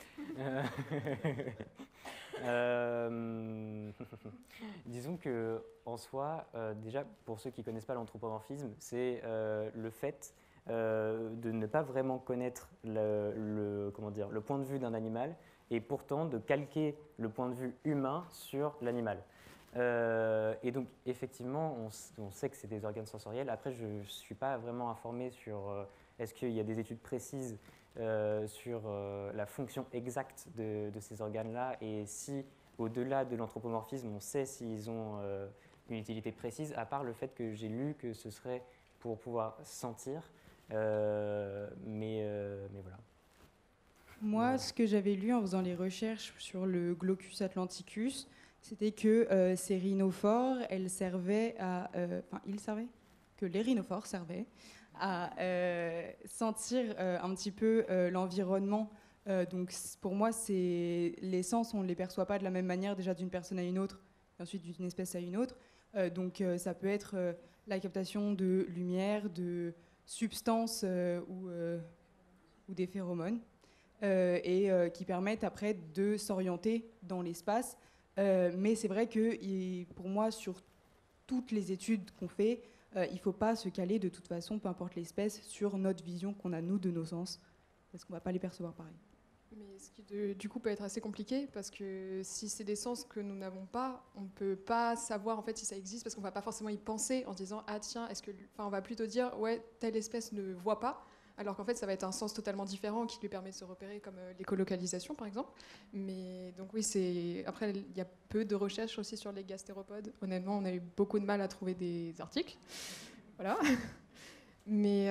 Disons que en soi, déjà, pour ceux qui ne connaissent pas l'anthropomorphisme, c'est le fait de ne pas vraiment connaître le point de vue d'un animal et pourtant de calquer le point de vue humain sur l'animal. Et donc, effectivement, on sait que c'est des organes sensoriels. Après, je ne suis pas vraiment informé sur est-ce qu'il y a des études précises sur la fonction exacte de ces organes-là et si, au-delà de l'anthropomorphisme, on sait s'ils ont une utilité précise, à part le fait que j'ai lu que ce serait pour pouvoir sentir, mais voilà. Moi, ce que j'avais lu en faisant les recherches sur le Glaucus atlanticus, c'était que ces rhinophores, ils servaient, que les rhinophores servaient à sentir un petit peu l'environnement. Donc pour moi, les sens, on ne les perçoit pas de la même manière déjà d'une personne à une autre, et ensuite d'une espèce à une autre. Donc ça peut être la captation de lumière, de substances ou des phéromones, et qui permettent après de s'orienter dans l'espace. Mais c'est vrai que pour moi, sur toutes les études qu'on fait, il ne faut pas se caler de toute façon, peu importe l'espèce, sur notre vision qu'on a nous de nos sens, parce qu'on ne va pas les percevoir pareil. Mais ce qui du coup peut être assez compliqué, parce que si c'est des sens que nous n'avons pas, on ne peut pas savoir en fait si ça existe, parce qu'on ne va pas forcément y penser en se disant ah tiens, on va plutôt dire ouais, telle espèce ne voit pas, alors qu'en fait ça va être un sens totalement différent qui lui permet de se repérer, comme l'écolocalisation par exemple. Mais donc oui, après il y a peu de recherches aussi sur les gastéropodes. Honnêtement, on a eu beaucoup de mal à trouver des articles. Voilà. Mais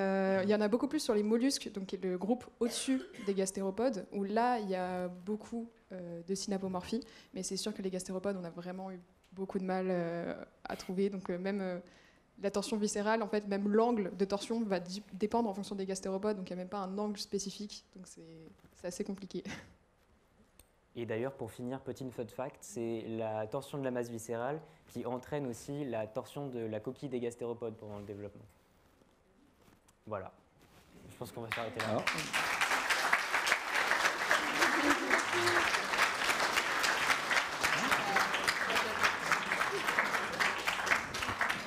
il y en a beaucoup plus sur les mollusques, donc le groupe au-dessus des gastéropodes, où là il y a beaucoup de synapomorphie. Mais c'est sûr que les gastéropodes, on a vraiment eu beaucoup de mal à trouver. Donc même la torsion viscérale, en fait, même l'angle de torsion va dépendre en fonction des gastéropodes, donc il n'y a même pas un angle spécifique, donc c'est assez compliqué. Et d'ailleurs, pour finir, petit fun fact, c'est la torsion de la masse viscérale qui entraîne aussi la torsion de la coquille des gastéropodes pendant le développement. Voilà. Je pense qu'on va s'arrêter là.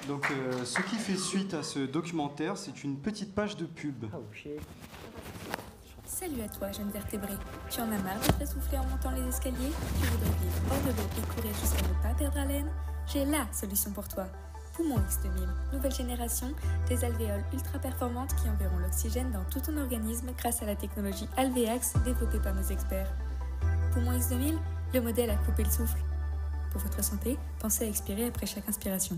Donc, ce qui fait suite à ce documentaire, c'est une petite page de pub. Oh shit. Salut à toi, jeune vertébré. Tu en as marre d'être essoufflé en montant les escaliers? Tu voudrais vivre hors de l'eau et courir jusqu'à ne pas perdre haleine? J'ai la solution pour toi. Poumon X2000, nouvelle génération, des alvéoles ultra performantes qui enverront l'oxygène dans tout ton organisme grâce à la technologie Alvéax développée par nos experts. Poumon X2000, le modèle à couper le souffle. Pour votre santé, pensez à expirer après chaque inspiration.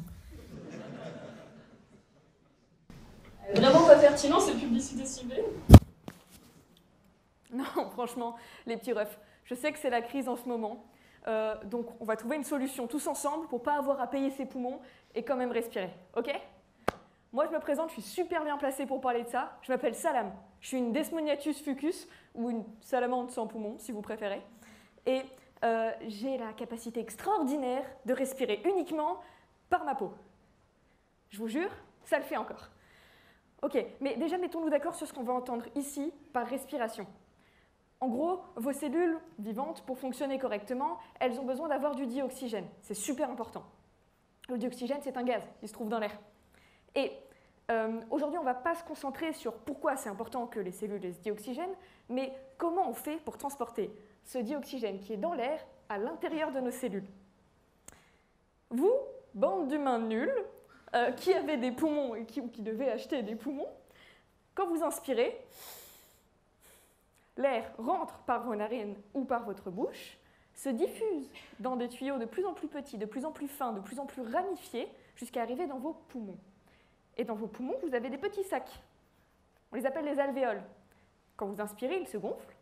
Vraiment pas pertinent ces publicités ciblées. Non, franchement, les petits refs, je sais que c'est la crise en ce moment, donc on va trouver une solution tous ensemble pour pas avoir à payer ses poumons et quand même respirer, ok? Moi je me présente, je suis super bien placée pour parler de ça, je m'appelle Salam, je suis une Desmoniatus fucus, ou une salamandre sans poumons si vous préférez, et j'ai la capacité extraordinaire de respirer uniquement par ma peau. Je vous jure, ça le fait encore. Ok, mais déjà mettons-nous d'accord sur ce qu'on va entendre ici par respiration. En gros, vos cellules vivantes, pour fonctionner correctement, elles ont besoin d'avoir du dioxygène. C'est super important. Le dioxygène, c'est un gaz, il se trouve dans l'air. Et aujourd'hui, on ne va pas se concentrer sur pourquoi c'est important que les cellules aient ce dioxygène, mais comment on fait pour transporter ce dioxygène qui est dans l'air à l'intérieur de nos cellules. Vous, bande d'humains nuls, qui avez des poumons et qui devaient acheter des poumons, quand vous inspirez, l'air rentre par vos narines ou par votre bouche, se diffuse dans des tuyaux de plus en plus petits, de plus en plus fins, de plus en plus ramifiés, jusqu'à arriver dans vos poumons. Et dans vos poumons, vous avez des petits sacs. On les appelle les alvéoles. Quand vous inspirez, ils se gonflent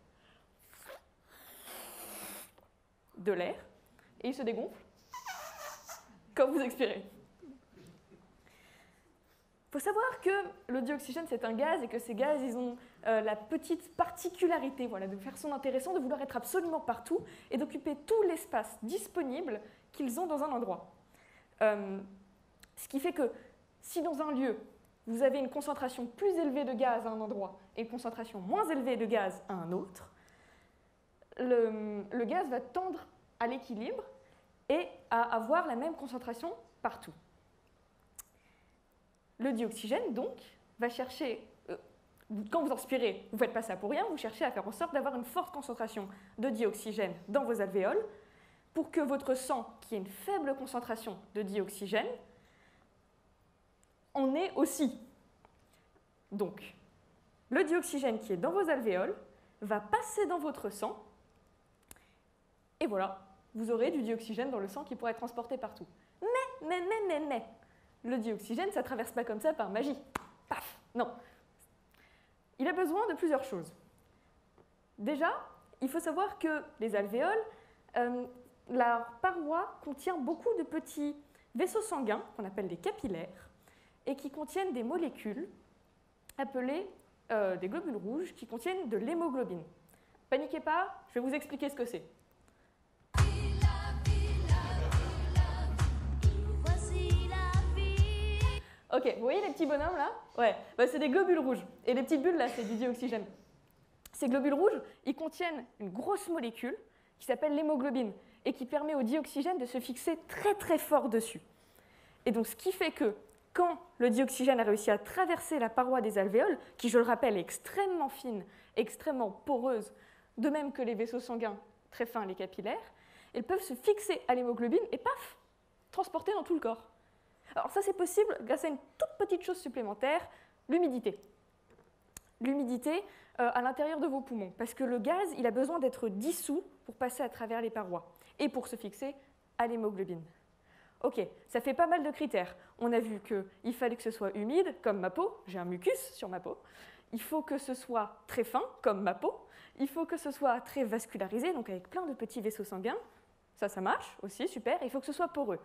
de l'air et ils se dégonflent quand vous expirez. Il faut savoir que le dioxygène, c'est un gaz et que ces gaz, ils ont la petite particularité, voilà, de faire son intéressant, de vouloir être absolument partout et d'occuper tout l'espace disponible qu'ils ont dans un endroit. Ce qui fait que si dans un lieu, vous avez une concentration plus élevée de gaz à un endroit et une concentration moins élevée de gaz à un autre, le gaz va tendre à l'équilibre et à avoir la même concentration partout. Le dioxygène, donc, va chercher, quand vous inspirez, vous ne faites pas ça pour rien, vous cherchez à faire en sorte d'avoir une forte concentration de dioxygène dans vos alvéoles pour que votre sang, qui ait une faible concentration de dioxygène, en ait aussi. Donc, le dioxygène qui est dans vos alvéoles va passer dans votre sang et voilà, vous aurez du dioxygène dans le sang qui pourra être transporté partout. Mais, le dioxygène, ça ne traverse pas comme ça par magie. Paf, non. Il a besoin de plusieurs choses. Déjà, il faut savoir que les alvéoles, la paroi contient beaucoup de petits vaisseaux sanguins, qu'on appelle des capillaires, et qui contiennent des molécules appelées des globules rouges, qui contiennent de l'hémoglobine. Paniquez pas, je vais vous expliquer ce que c'est. Ok, vous voyez les petits bonhommes là? Ouais, bah, c'est des globules rouges. Et les petites bulles là, c'est du dioxygène. Ces globules rouges, ils contiennent une grosse molécule qui s'appelle l'hémoglobine et qui permet au dioxygène de se fixer très très fort dessus. Et donc ce qui fait que quand le dioxygène a réussi à traverser la paroi des alvéoles, qui je le rappelle est extrêmement fine, extrêmement poreuse, de même que les vaisseaux sanguins très fins, les capillaires, ils peuvent se fixer à l'hémoglobine et paf, transporter dans tout le corps. Alors ça, c'est possible grâce à une toute petite chose supplémentaire, l'humidité. L'humidité à l'intérieur de vos poumons, parce que le gaz, il a besoin d'être dissous pour passer à travers les parois et pour se fixer à l'hémoglobine. Ok, ça fait pas mal de critères. On a vu qu'il fallait que ce soit humide, comme ma peau, j'ai un mucus sur ma peau. Il faut que ce soit très fin, comme ma peau. Il faut que ce soit très vascularisé, donc avec plein de petits vaisseaux sanguins. Ça marche aussi, super. Et il faut que ce soit poreux.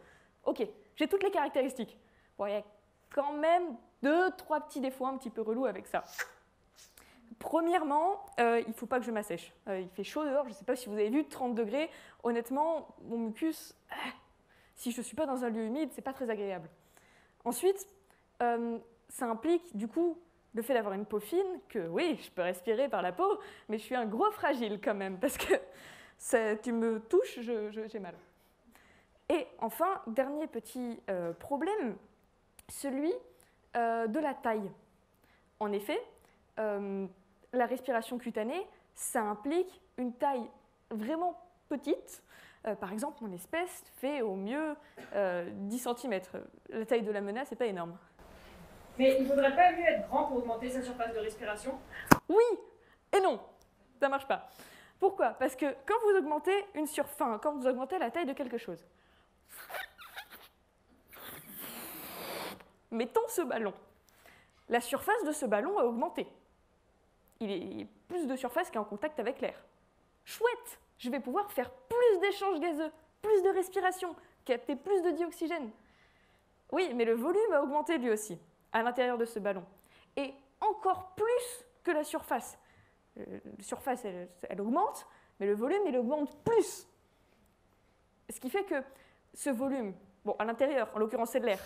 Ok, j'ai toutes les caractéristiques. Bon, il y a quand même 2-3 petits défauts un petit peu relous avec ça. Premièrement, il ne faut pas que je m'assèche. Il fait chaud dehors, je ne sais pas si vous avez vu, 30 degrés. Honnêtement, mon mucus, si je ne suis pas dans un lieu humide, ce n'est pas très agréable. Ensuite, ça implique du coup le fait d'avoir une peau fine, que oui, je peux respirer par la peau, mais je suis un gros fragile quand même, parce que tu me touches, j'ai mal. Et enfin, dernier petit problème, celui de la taille. En effet, la respiration cutanée, ça implique une taille vraiment petite. Par exemple, mon espèce fait au mieux 10 cm. La taille de la menace n'est pas énorme. Mais il ne faudrait pas mieux être grand pour augmenter sa surface de respiration? Oui et non, ça ne marche pas. Pourquoi? Parce que quand vous augmentez quand vous augmentez la taille de quelque chose, mettons ce ballon. La surface de ce ballon a augmenté. Il est plus de surface qui est en contact avec l'air. Chouette! Je vais pouvoir faire plus d'échanges gazeux, plus de respiration, capter plus de dioxygène. Oui, mais le volume a augmenté lui aussi, à l'intérieur de ce ballon. Et encore plus que la surface. La surface, elle augmente, mais le volume, il augmente plus. Ce qui fait que ce volume, bon, à l'intérieur, en l'occurrence, c'est de l'air,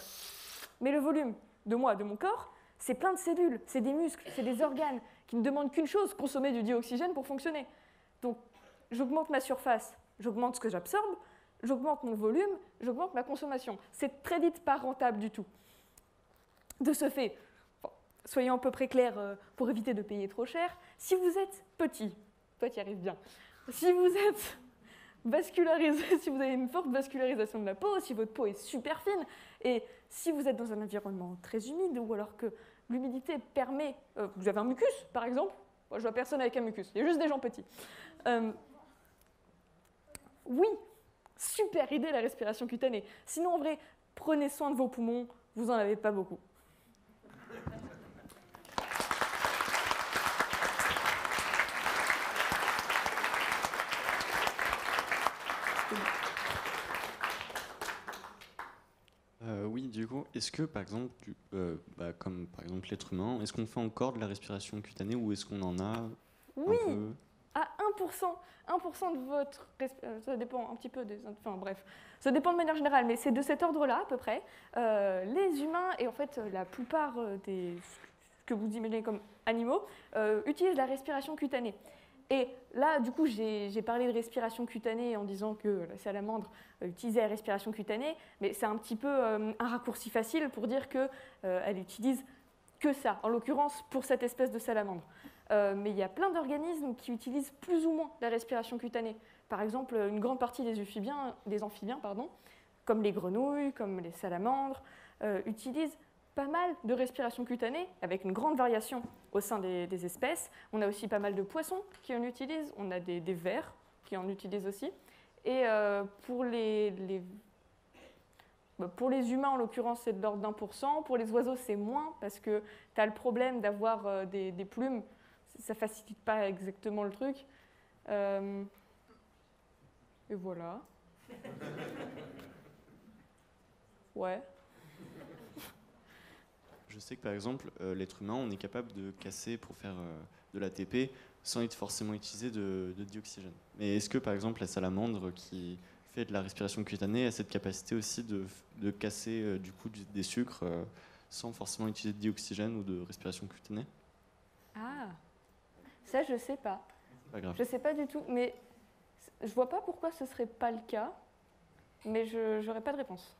mais le volume de moi, de mon corps, c'est plein de cellules, c'est des muscles, c'est des organes qui ne demandent qu'une chose, consommer du dioxygène pour fonctionner. Donc, j'augmente ma surface, j'augmente ce que j'absorbe, j'augmente mon volume, j'augmente ma consommation. C'est très vite pas rentable du tout. De ce fait, bon, soyons à peu près clairs pour éviter de payer trop cher, si vous êtes petit, toi tu y arrives bien, si vous êtes vascularisé, si vous avez une forte vascularisation de la peau, si votre peau est super fine, et si vous êtes dans un environnement très humide, ou alors que l'humidité permet, vous avez un mucus par exemple, moi je vois personne avec un mucus, il y a juste des gens petits. Oui, super idée la respiration cutanée. Sinon, en vrai, prenez soin de vos poumons, vous n'en avez pas beaucoup. Oui, du coup, est-ce que, par exemple, comme par exemple l'être humain, est-ce qu'on fait encore de la respiration cutanée ou est-ce qu'on en a Oui, un peu... à 1% de votre ça dépend un petit peu des... Enfin bref, ça dépend de manière générale, mais c'est de cet ordre-là à peu près. Les humains, et en fait la plupart des... ce que vous imaginez comme animaux, utilisent la respiration cutanée. Et là, du coup, j'ai parlé de respiration cutanée en disant que la salamandre utilisait la respiration cutanée, mais c'est un petit peu un raccourci facile pour dire qu'elle utilise que ça, en l'occurrence pour cette espèce de salamandre. Mais il y a plein d'organismes qui utilisent plus ou moins la respiration cutanée. Par exemple, une grande partie des amphibiens, comme les grenouilles, comme les salamandres, utilisent pas mal de respiration cutanée, avec une grande variation au sein des espèces. On a aussi pas mal de poissons qui en utilisent, on a des vers qui en utilisent aussi. Et pour les humains, en l'occurrence, c'est de l'ordre d'1%. Pour les oiseaux, c'est moins, parce que tu as le problème d'avoir des plumes. Ça ne facilite pas exactement le truc. Et voilà. Ouais. Je sais que par exemple, l'être humain, on est capable de casser pour faire de l'ATP sans forcément utiliser de dioxygène. Mais est-ce que par exemple la salamandre qui fait de la respiration cutanée a cette capacité aussi de casser du coup des sucres sans forcément utiliser de dioxygène ou de respiration cutanée? Ah, ça je sais pas. Pas grave. Je sais pas du tout, mais je vois pas pourquoi ce serait pas le cas, mais je n'aurais pas de réponse.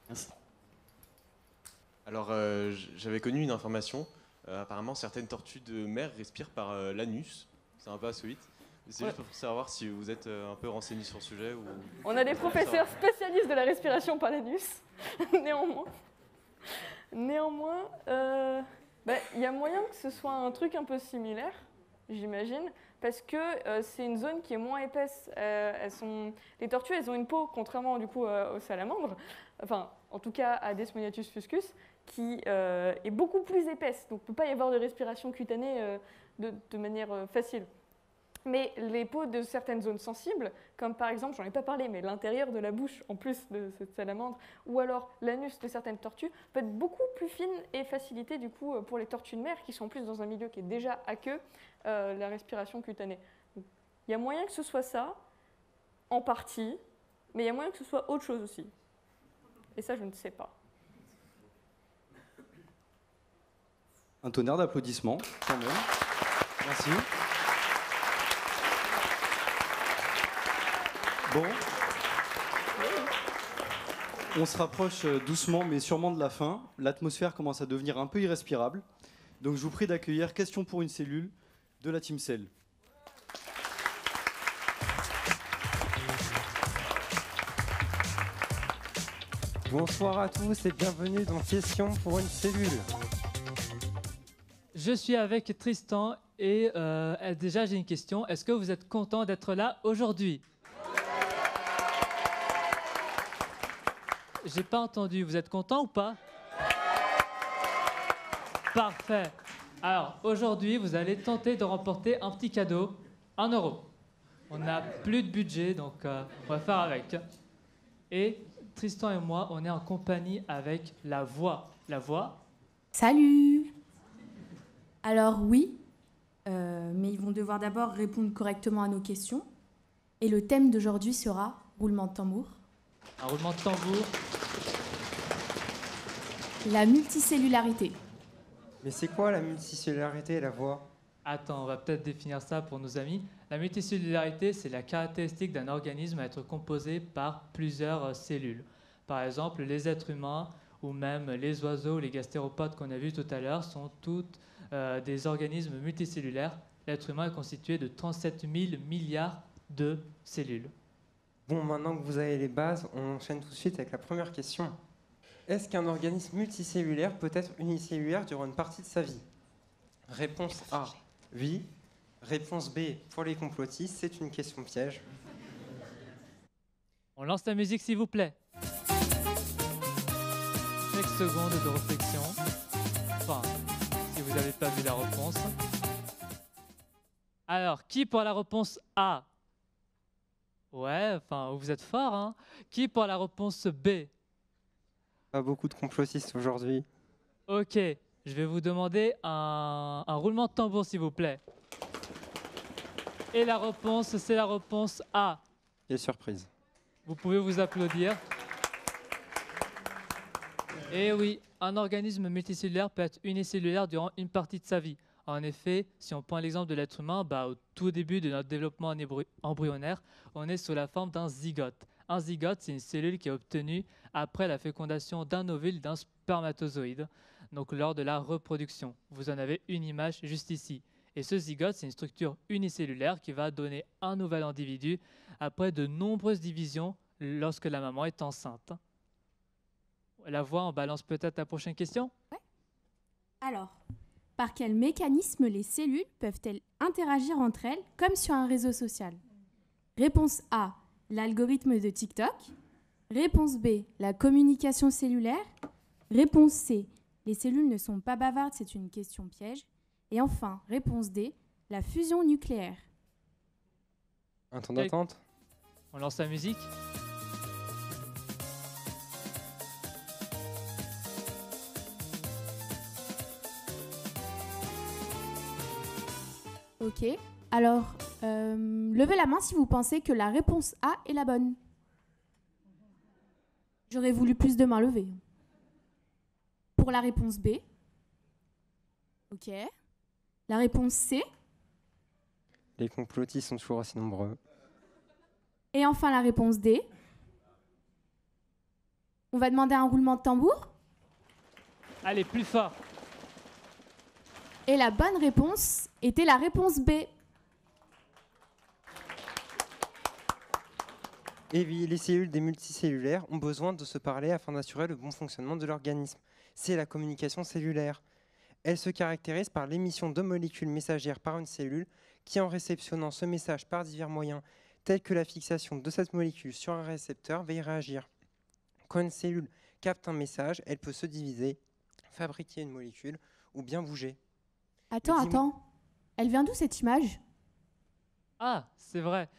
Merci. Alors, j'avais connu une information. Apparemment, certaines tortues de mer respirent par l'anus. C'est un peu insolite. C'est juste pour savoir si vous êtes un peu renseigné sur le sujet. Ou... On a des professeurs spécialistes de la respiration par l'anus. Néanmoins, y a moyen que ce soit un truc un peu similaire, j'imagine, parce que c'est une zone qui est moins épaisse. Les tortues, elles ont une peau, contrairement du coup aux salamandres, enfin, en tout cas à Desmoniatus fuscus, qui est beaucoup plus épaisse. Donc, il ne peut pas y avoir de respiration cutanée de manière facile. Mais les peaux de certaines zones sensibles, comme par exemple, j'en ai pas parlé, mais l'intérieur de la bouche, en plus de cette salamandre, ou alors l'anus de certaines tortues, peut être beaucoup plus fine et facilité du coup pour les tortues de mer, qui sont en plus dans un milieu qui est déjà aqueux, la respiration cutanée. Il y a moyen que ce soit ça, en partie, mais il y a moyen que ce soit autre chose aussi. Et ça, je ne sais pas. Un tonnerre d'applaudissements, quand même. Merci. Bon. On se rapproche doucement mais sûrement de la fin. L'atmosphère commence à devenir un peu irrespirable. Donc je vous prie d'accueillir question pour une cellule de la Team Cell. Bonsoir à tous et bienvenue dans Question pour une cellule. Je suis avec Tristan et déjà j'ai une question. Est-ce que vous êtes content d'être là aujourd'hui? J'ai pas entendu. Vous êtes content ou pas? Parfait. Alors aujourd'hui, vous allez tenter de remporter un petit cadeau, 1 €. On n'a plus de budget, donc on va faire avec. Et Tristan et moi, on est en compagnie avec La Voix. La Voix. Salut! Alors oui, mais ils vont devoir d'abord répondre correctement à nos questions. Et le thème d'aujourd'hui sera roulement de tambour. Un roulement de tambour. La multicellularité. Mais c'est quoi la multicellularité, La Voix? Attends, on va peut-être définir ça pour nos amis. La multicellularité, c'est la caractéristique d'un organisme à être composé par plusieurs cellules. Par exemple, les êtres humains ou même les oiseaux, les gastéropodes qu'on a vus tout à l'heure sont toutes des organismes multicellulaires. L'être humain est constitué de 37 000 milliards de cellules. Bon, maintenant que vous avez les bases, on enchaîne tout de suite avec la première question. Est-ce qu'un organisme multicellulaire peut être unicellulaire durant une partie de sa vie? Réponse A, oui. Réponse B, pour les complotistes, c'est une question piège. On lance la musique s'il vous plaît. 5 secondes de réflexion. Enfin, si vous n'avez pas vu la réponse. Alors, qui pour la réponse A? Ouais, enfin, vous êtes fort, hein. Qui pour la réponse B? Pas beaucoup de complotistes aujourd'hui. Ok, je vais vous demander un roulement de tambour s'il vous plaît. Et la réponse, c'est la réponse A. Quelle surprise. Vous pouvez vous applaudir. Et oui, un organisme multicellulaire peut être unicellulaire durant une partie de sa vie. En effet, si on prend l'exemple de l'être humain, au tout début de notre développement embryonnaire, on est sous la forme d'un zygote. Un zygote, c'est une cellule qui est obtenue après la fécondation d'un ovule d'un spermatozoïde, donc lors de la reproduction. Vous en avez une image juste ici. Et ce zygote, c'est une structure unicellulaire qui va donner un nouvel individu après de nombreuses divisions lorsque la maman est enceinte. La Voix, on balance peut-être la prochaine question? Ouais. Alors, par quel mécanisme les cellules peuvent-elles interagir entre elles comme sur un réseau social? Réponse A, l'algorithme de TikTok. Réponse B, la communication cellulaire. Réponse C, les cellules ne sont pas bavardes, c'est une question piège. Et enfin, réponse D, la fusion nucléaire. Un temps d'attente. On lance la musique. Ok, alors levez la main si vous pensez que la réponse A est la bonne. J'aurais voulu plus de mains levées. Pour la réponse B. Ok. La réponse C. Les complotistes sont toujours aussi nombreux. Et enfin la réponse D. On va demander un roulement de tambour. Allez, plus fort. Et la bonne réponse était la réponse B. Et oui, les cellules des multicellulaires ont besoin de se parler afin d'assurer le bon fonctionnement de l'organisme. C'est la communication cellulaire. Elle se caractérise par l'émission de molécules messagères par une cellule qui, en réceptionnant ce message par divers moyens, tels que la fixation de cette molécule sur un récepteur, va y réagir. Quand une cellule capte un message, elle peut se diviser, fabriquer une molécule ou bien bouger. Attends. Elle vient d'où cette image? Ah, c'est vrai.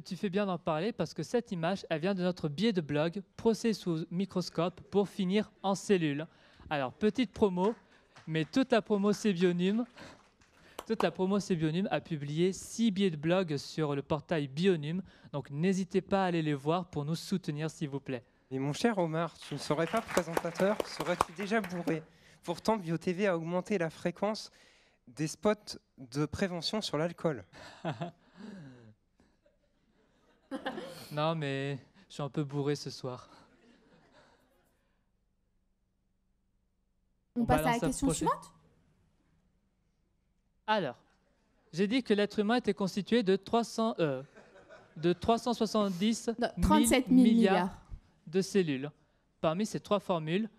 Tu fais bien d'en parler parce que cette image, elle vient de notre billet de blog, Procès sous microscope pour finir en cellule. Alors, petite promo, mais toute la promo Bionum a publié 6 billets de blog sur le portail Bionum. Donc, n'hésitez pas à aller les voir pour nous soutenir, s'il vous plaît. Mais mon cher Omar, tu ne serais pas présentateur, serais-tu déjà bourré? Pourtant, BioTV a augmenté la fréquence des spots de prévention sur l'alcool. Non, mais je suis un peu bourré ce soir. On passe à la question suivante? Alors, j'ai dit que l'être humain était constitué de 370 37 000 milliards de cellules. Parmi ces 3 formules,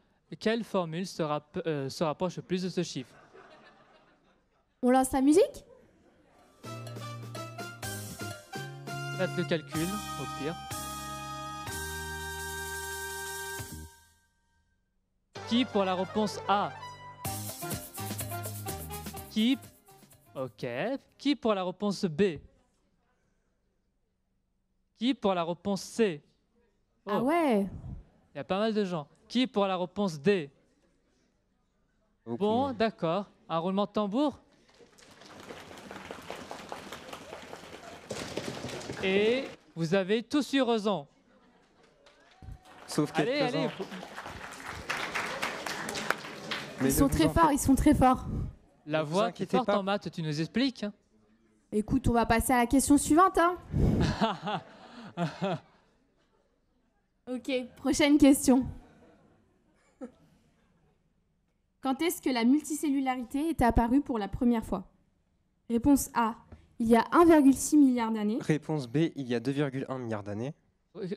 quelle formule se rapproche le plus de ce chiffre? On lance la musique? Faites le calcul, au pire. Qui pour la réponse A? Qui? Ok. Qui pour la réponse B? Qui pour la réponse C? Oh. Ah ouais. Il y a pas mal de gens. Qui pour la réponse D? Bon, d'accord. Un roulement de tambour. Et vous avez tous eu raison. Sauf allez, quelques-uns. allez. Ils sont très forts, ils sont très forts. La voix qui est forte en maths, tu nous expliques? Écoute, on va passer à la question suivante. Hein. Ok, prochaine question. Quand est-ce que la multicellularité est apparue pour la première fois? Réponse A, il y a 1,6 milliard d'années. Réponse B, il y a 2,1 milliards d'années.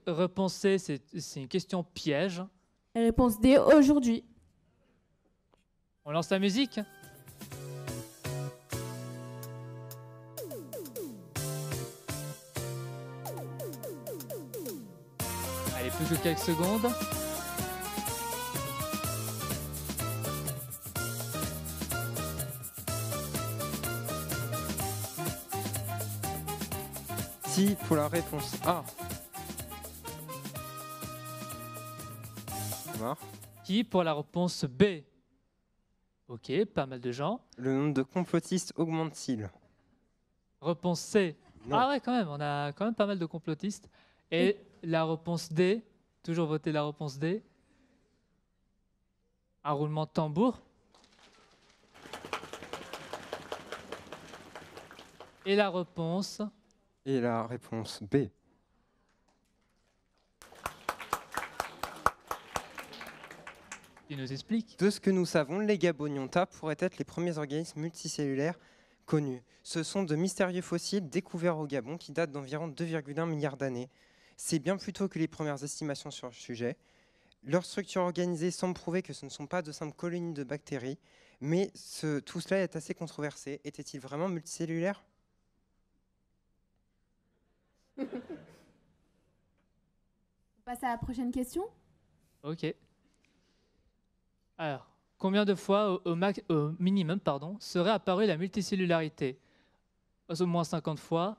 Réponse C, c'est une question piège. Et réponse D, aujourd'hui. On lance la musique? Allez, plus que quelques secondes. Si pour la réponse A. Noir. Qui pour la réponse B? Ok, pas mal de gens. Le nombre de complotistes augmente-t-il? Réponse C. Non. Ah ouais, quand même, on a quand même pas mal de complotistes. Et la réponse D, toujours voter la réponse D. Un roulement de tambour. Et la réponse? Et la réponse B. Tu nous expliques? De ce que nous savons, les Gabonionta pourraient être les premiers organismes multicellulaires connus. Ce sont de mystérieux fossiles découverts au Gabon qui datent d'environ 2,1 milliards d'années. C'est bien plus tôt que les premières estimations sur le sujet. Leur structure organisée semble prouver que ce ne sont pas de simples colonies de bactéries, mais tout cela est assez controversé. Était-il vraiment multicellulaire? On passe à la prochaine question. Ok. Alors, combien de fois au minimum serait apparue la multicellularité? Au moins 50 fois,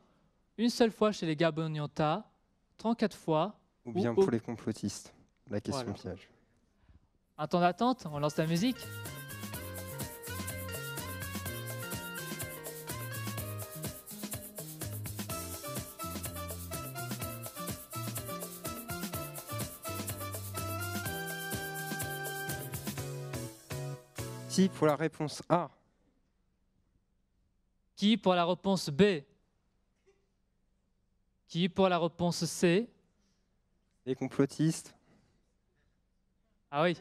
une seule fois chez les Gabonionta, 34 fois. Ou bien pour les complotistes? La question Voilà. piège. Un temps d'attente, on lance la musique. Si pour la réponse A. Qui pour la réponse B? Qui pour la réponse C? Les complotistes? Ah oui.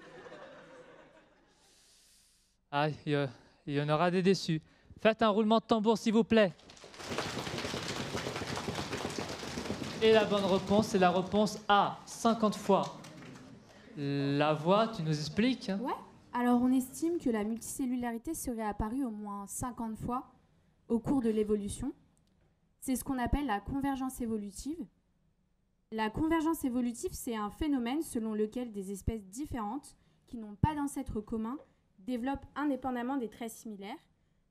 Ah, il y en aura des déçus. Faites un roulement de tambour, s'il vous plaît. Et la bonne réponse, c'est la réponse A, 50 fois. La voix, tu nous expliques? Ouais. Alors, on estime que la multicellularité serait apparue au moins 50 fois au cours de l'évolution. C'est ce qu'on appelle la convergence évolutive. La convergence évolutive, c'est un phénomène selon lequel des espèces différentes, qui n'ont pas d'ancêtres communs, développent indépendamment des traits similaires,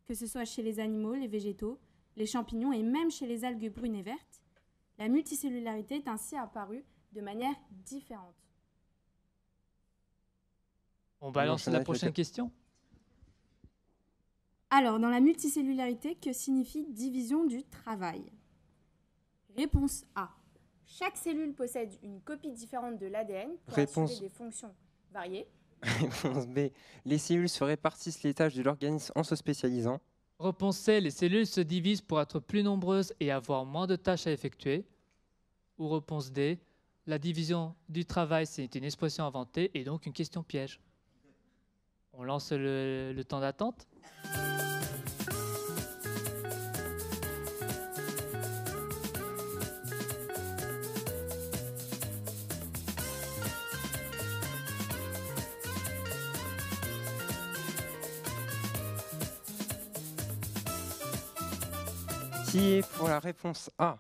que ce soit chez les animaux, les végétaux, les champignons et même chez les algues brunes et vertes. La multicellularité est ainsi apparue de manière différente. On balance la prochaine question. Alors, dans la multicellularité, que signifie division du travail? Réponse A. Chaque cellule possède une copie différente de l'ADN pour assurer des fonctions variées. Réponse B. Les cellules se répartissent les tâches de l'organisme en se spécialisant. Réponse C. Les cellules se divisent pour être plus nombreuses et avoir moins de tâches à effectuer. Ou réponse D. La division du travail, c'est une expression inventée et donc une question piège. On lance le temps d'attente. Qui est pour la réponse A?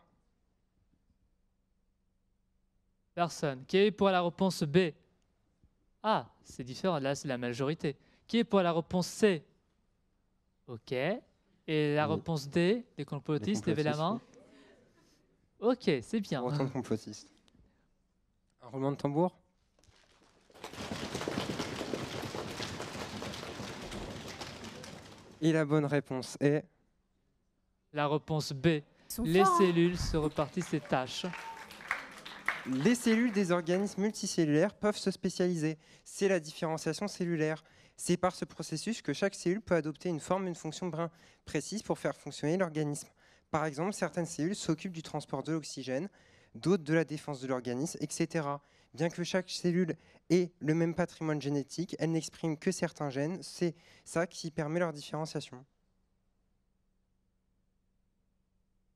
Personne. Qui est pour la réponse B? Ah, c'est différent, là c'est la majorité. Qui est pour la réponse C? Ok. Et la réponse D, les complotistes, levez la main. Ok, c'est bien. Autant de complotistes. Un roulement de tambour. Et la bonne réponse est... La réponse B. Les cellules se repartissent les tâches. Les cellules des organismes multicellulaires peuvent se spécialiser. C'est la différenciation cellulaire. C'est par ce processus que chaque cellule peut adopter une forme et une fonction bien précise pour faire fonctionner l'organisme. Par exemple, certaines cellules s'occupent du transport de l'oxygène, d'autres de la défense de l'organisme, etc. Bien que chaque cellule ait le même patrimoine génétique, elle n'exprime que certains gènes. C'est ça qui permet leur différenciation.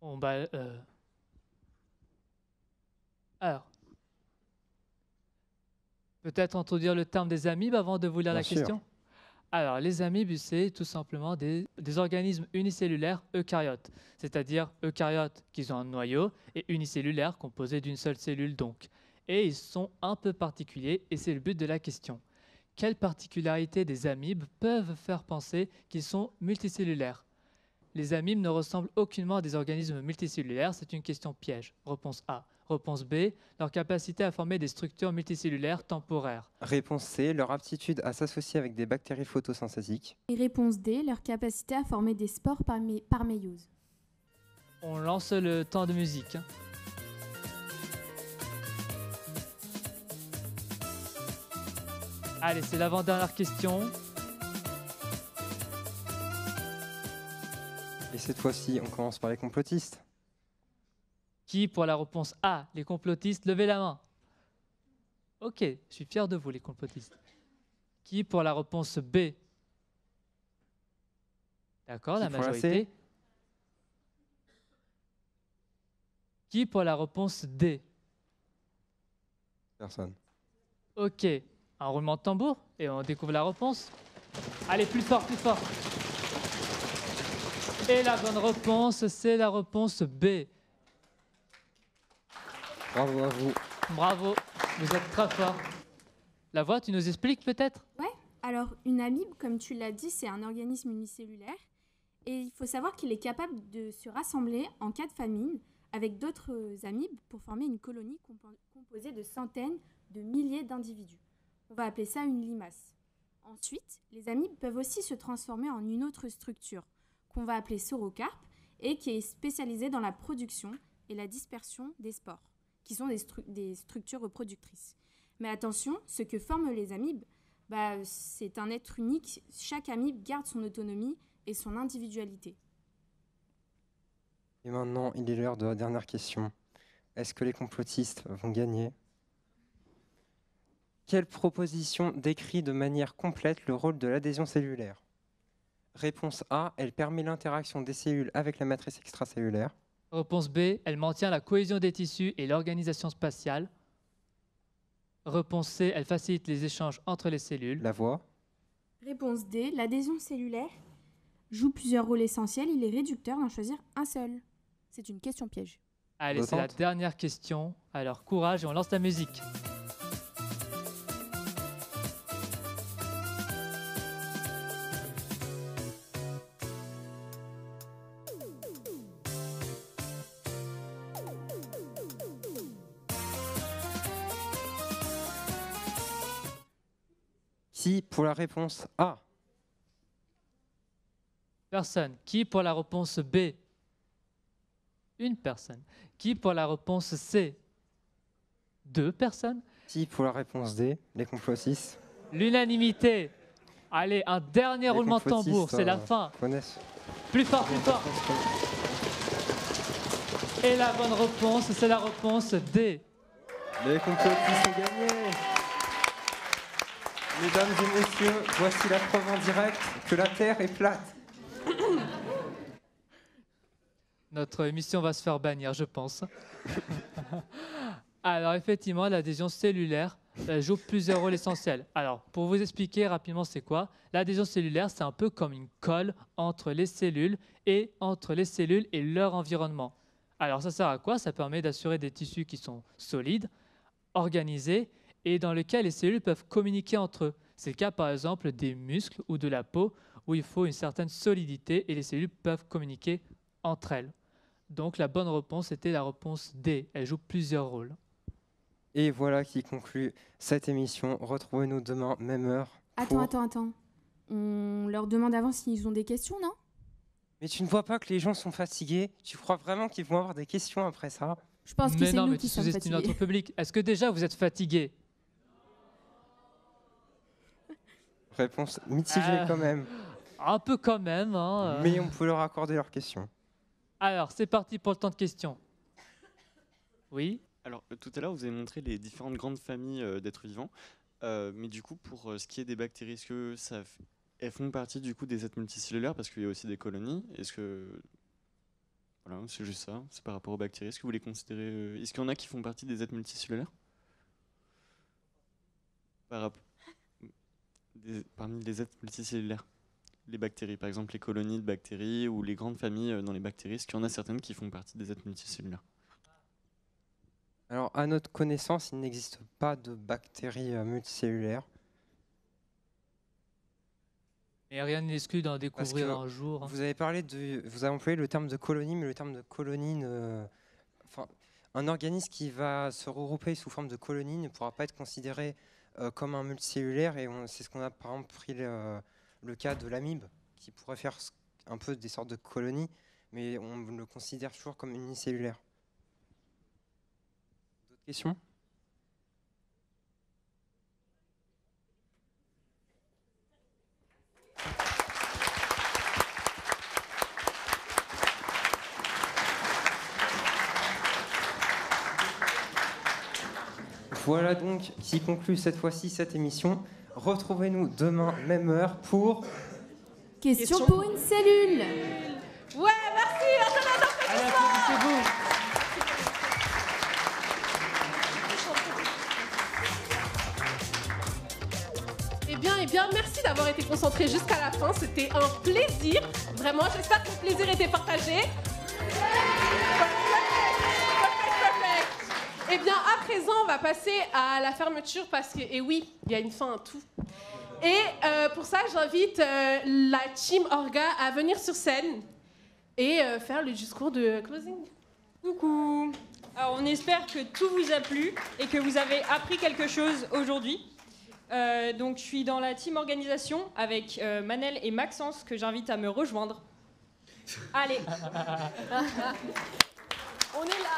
Bon, bah, alors, peut-être introduire le terme des amibes avant de vous lire Bien la sûr. question. Alors, les amibes, c'est tout simplement des organismes unicellulaires eucaryotes, c'est-à-dire eucaryotes qui ont un noyau et unicellulaires composés d'une seule cellule donc. Et ils sont un peu particuliers et c'est le but de la question. Quelles particularités des amibes peuvent faire penser qu'ils sont multicellulaires? Les amibes ne ressemblent aucunement à des organismes multicellulaires, c'est une question piège. Réponse A. Réponse B, leur capacité à former des structures multicellulaires temporaires. Réponse C, leur aptitude à s'associer avec des bactéries photosynthétiques. Et réponse D, leur capacité à former des spores par méiose. On lance le temps de musique. Allez, c'est l'avant-dernière question. Et cette fois-ci, on commence par les complotistes. Qui pour la réponse A? Les complotistes, levez la main. Ok, je suis fier de vous, les complotistes. Qui pour la réponse B? D'accord, la Qui pour la majorité. C? Qui pour la réponse D? Personne. Ok, un roulement de tambour et on découvre la réponse. Allez, plus fort, plus fort. Et la bonne réponse, c'est la réponse B. Bravo à vous. Bravo, vous êtes très fort. La voix, tu nous expliques peut-être? Ouais, alors une amibe, comme tu l'as dit, c'est un organisme unicellulaire. Et il faut savoir qu'il est capable de se rassembler en cas de famine avec d'autres amibes pour former une colonie composée de centaines de milliers d'individus. On va appeler ça une limace. Ensuite, les amibes peuvent aussi se transformer en une autre structure qu'on va appeler saurocarpe et qui est spécialisée dans la production et la dispersion des spores, qui sont des structures reproductrices. Mais attention, ce que forment les amibes, c'est un être unique. Chaque amibe garde son autonomie et son individualité. Et maintenant, il est l'heure de la dernière question. Est-ce que les complotistes vont gagner? Quelle proposition décrit de manière complète le rôle de l'adhésion cellulaire? Réponse A, elle permet l'interaction des cellules avec la matrice extracellulaire. Réponse B, elle maintient la cohésion des tissus et l'organisation spatiale. Réponse C, elle facilite les échanges entre les cellules. La voix. Réponse D, l'adhésion cellulaire joue plusieurs rôles essentiels. Il est réducteur d'en choisir un seul. C'est une question piège. Allez, c'est la dernière question. Alors, courage et on lance la musique. Qui pour la réponse A? Personne. Qui pour la réponse B? Une personne. Qui pour la réponse C? Deux personnes. Qui pour la réponse D? Les complotistes. L'unanimité. Allez, un dernier roulement de tambour, c'est la fin. Connaissent. Plus fort, plus fort. Et la bonne réponse, c'est la réponse D. Les complotistes ont gagné. Mesdames et messieurs, voici la preuve en direct que la Terre est plate. Notre émission va se faire bannir, je pense. Alors effectivement, l'adhésion cellulaire elle joue plusieurs rôles essentiels. Alors, pour vous expliquer rapidement c'est quoi, l'adhésion cellulaire, c'est un peu comme une colle entre les cellules et leur environnement. Alors, ça sert à quoi? Ça permet d'assurer des tissus qui sont solides, organisés et dans lesquels les cellules peuvent communiquer entre eux. C'est le cas, par exemple, des muscles ou de la peau où il faut une certaine solidité et les cellules peuvent communiquer entre elles. Donc, la bonne réponse était la réponse D. Elle joue plusieurs rôles. Et voilà qui conclut cette émission. Retrouvez-nous demain, même heure. Attends. On leur demande avant s'ils ont des questions, non? Mais tu ne vois pas que les gens sont fatigués? Tu crois vraiment qu'ils vont avoir des questions après ça? Je pense que c'est nous qui sommes tu sous-estimes notre public. Est-ce que déjà vous êtes fatigué? Réponse mitigée quand même. Un peu quand même. Hein. Mais on peut leur accorder leurs questions. Alors, c'est parti pour le temps de questions. Oui? Alors, tout à l'heure, vous avez montré les différentes grandes familles d'êtres vivants. Mais du coup, pour ce qui est des bactéries, est-ce que elles font partie du coup des êtres multicellulaires parce qu'il y a aussi des colonies? Est-ce que... Voilà, c'est juste ça. C'est par rapport aux bactéries. Est-ce que vous les considérez... Est-ce qu'il y en a qui font partie des êtres multicellulaires? Parmi les êtres multicellulaires. Les bactéries, par exemple les colonies de bactéries ou les grandes familles dans les bactéries, est-ce qu'il y en a certaines qui font partie des êtres multicellulaires? Alors, à notre connaissance, il n'existe pas de bactéries multicellulaires. Et rien n'est exclu d'en découvrir un jour. Vous avez employé le terme de colonie, mais le terme de colonie un organisme qui va se regrouper sous forme de colonie ne pourra pas être considéré comme un multicellulaire, et c'est ce qu'on a par exemple pris le cas de l'amibe, qui pourrait faire un peu des sortes de colonies, mais on le considère toujours comme unicellulaire. D'autres questions? Voilà donc qui conclut cette fois-ci cette émission. Retrouvez-nous demain, même heure, pour... Question pour une cellule. Ouais, merci. Allez, applaudissez-vous. Eh bien, merci d'avoir été concentrés jusqu'à la fin. C'était un plaisir. Vraiment, j'espère que le plaisir était partagé. Eh bien, à présent, on va passer à la fermeture parce que, et oui, il y a une fin à tout. Et pour ça, j'invite la team Orga à venir sur scène et faire le discours de closing. Coucou. Alors, on espère que tout vous a plu et que vous avez appris quelque chose aujourd'hui. Donc, je suis dans la team organisation avec Manel et Maxence que j'invite à me rejoindre. Allez. On est là.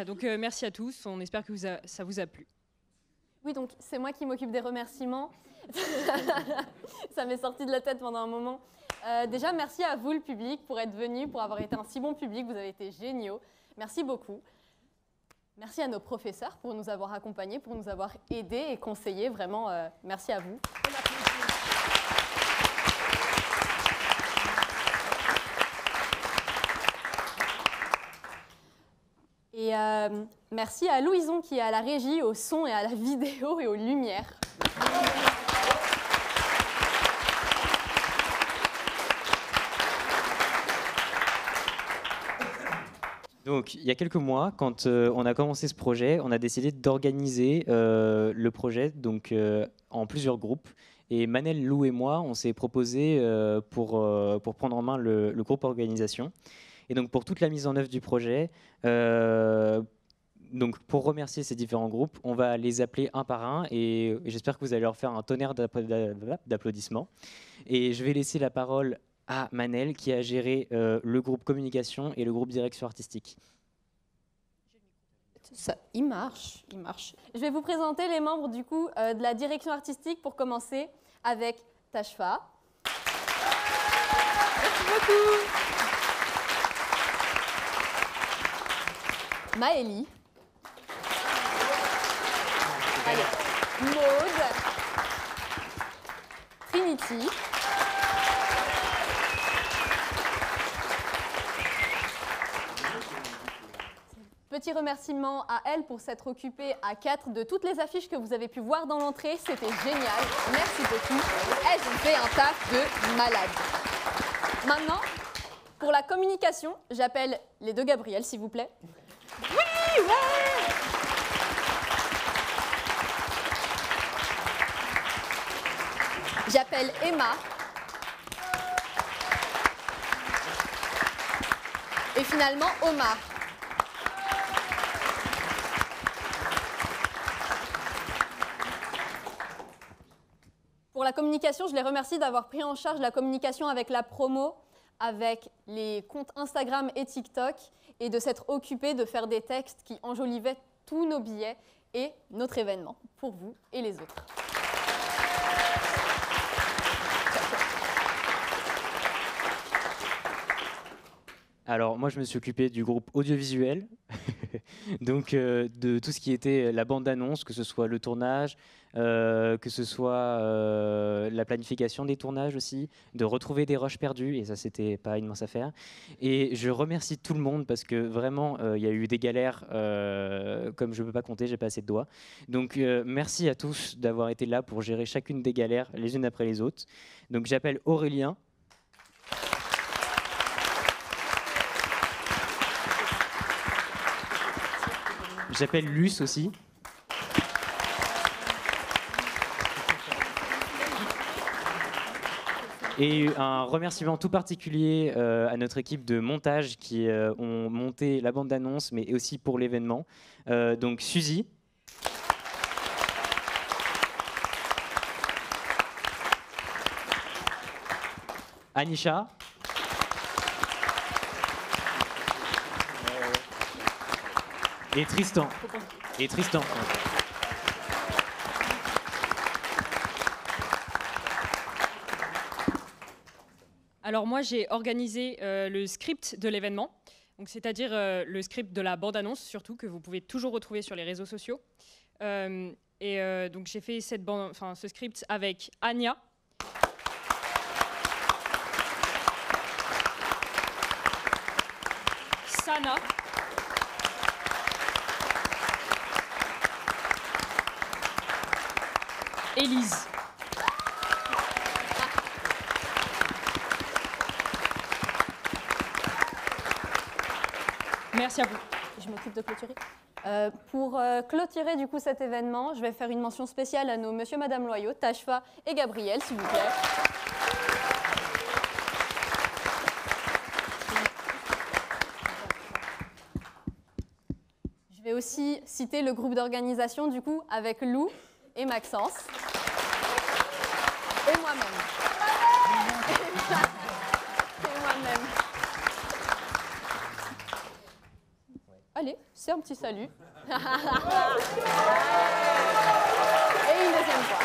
Donc merci à tous, on espère que ça vous a plu. Oui, donc c'est moi qui m'occupe des remerciements. Ça m'est sorti de la tête pendant un moment. Déjà, merci à vous, le public, pour être venu, pour avoir été un si bon public. Vous avez été géniaux. Merci beaucoup. Merci à nos professeurs pour nous avoir accompagnés, pour nous avoir aidés et conseillés. Vraiment, merci à vous. Et merci à Louison qui est à la régie, au son et à la vidéo et aux lumières. Donc, il y a quelques mois, quand on a commencé ce projet, on a décidé d'organiser le projet donc, en plusieurs groupes. Et Manel, Lou et moi, on s'est proposé pour prendre en main le groupe organisation. Et donc, pour toute la mise en œuvre du projet, donc pour remercier ces différents groupes, on va les appeler un par un et j'espère que vous allez leur faire un tonnerre d'applaudissements. Et je vais laisser la parole à Manel qui a géré le groupe communication et le groupe direction artistique. Ça, il marche. Je vais vous présenter les membres du coup de la direction artistique pour commencer avec Tashfa. Merci beaucoup. Maëlie. Allez. Maud. Trinity. petit remerciement à elle pour s'être occupée à 4 de toutes les affiches que vous avez pu voir dans l'entrée. C'était génial. Merci beaucoup. Elles ont fait un taf de malade. Maintenant, pour la communication, j'appelle les deux Gabriel, s'il vous plaît. Oui, ouais. J'appelle Emma. Et finalement, Omar. Pour la communication, je les remercie d'avoir pris en charge la communication avec la promo, avec les comptes Instagram et TikTok, et de s'être occupés de faire des textes qui enjolivaient tous nos billets et notre événement, pour vous et les autres. Alors, moi, je me suis occupé du groupe audiovisuel, donc de tout ce qui était la bande-annonce, que ce soit le tournage, que ce soit la planification des tournages aussi, de retrouver des rushs perdus, et ça, c'était pas une mince affaire. Et je remercie tout le monde parce que vraiment, il y a eu des galères, comme je ne peux pas compter, j'ai pas assez de doigts. Donc, merci à tous d'avoir été là pour gérer chacune des galères les unes après les autres. Donc, j'appelle Aurélien. J'appelle Luce aussi. Et un remerciement tout particulier à notre équipe de montage qui ont monté la bande-annonce, mais aussi pour l'événement. Donc Suzy. Anisha. Et Tristan. Et Tristan. Alors moi, j'ai organisé le script de l'événement, c'est-à-dire le script de la bande-annonce surtout, que vous pouvez toujours retrouver sur les réseaux sociaux. Donc j'ai fait ce script avec Anya. Sana. Élise. Merci à vous. Je m'occupe de clôturer. Pour clôturer du coup cet événement, je vais faire une mention spéciale à nos monsieur, madame Loyaux, Tashfa et Gabriel, s'il vous plaît. Je vais aussi citer le groupe d'organisation du coup avec Lou et Maxence. Et moi-même. Et moi-même. Allez, c'est un petit salut. Et une deuxième fois.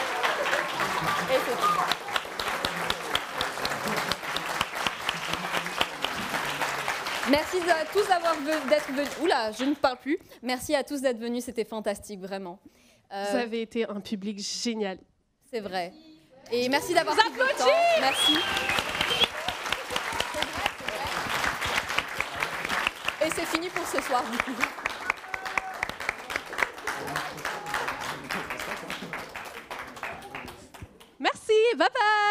Et c'est tout. Merci à tous d'être venus. Oula, je ne parle plus. Merci à tous d'être venus, c'était fantastique, vraiment. Vous avez été un public génial. C'est vrai. Et merci d'avoir pris le temps. Merci. Et c'est fini pour ce soir, du coup. Merci, bye bye.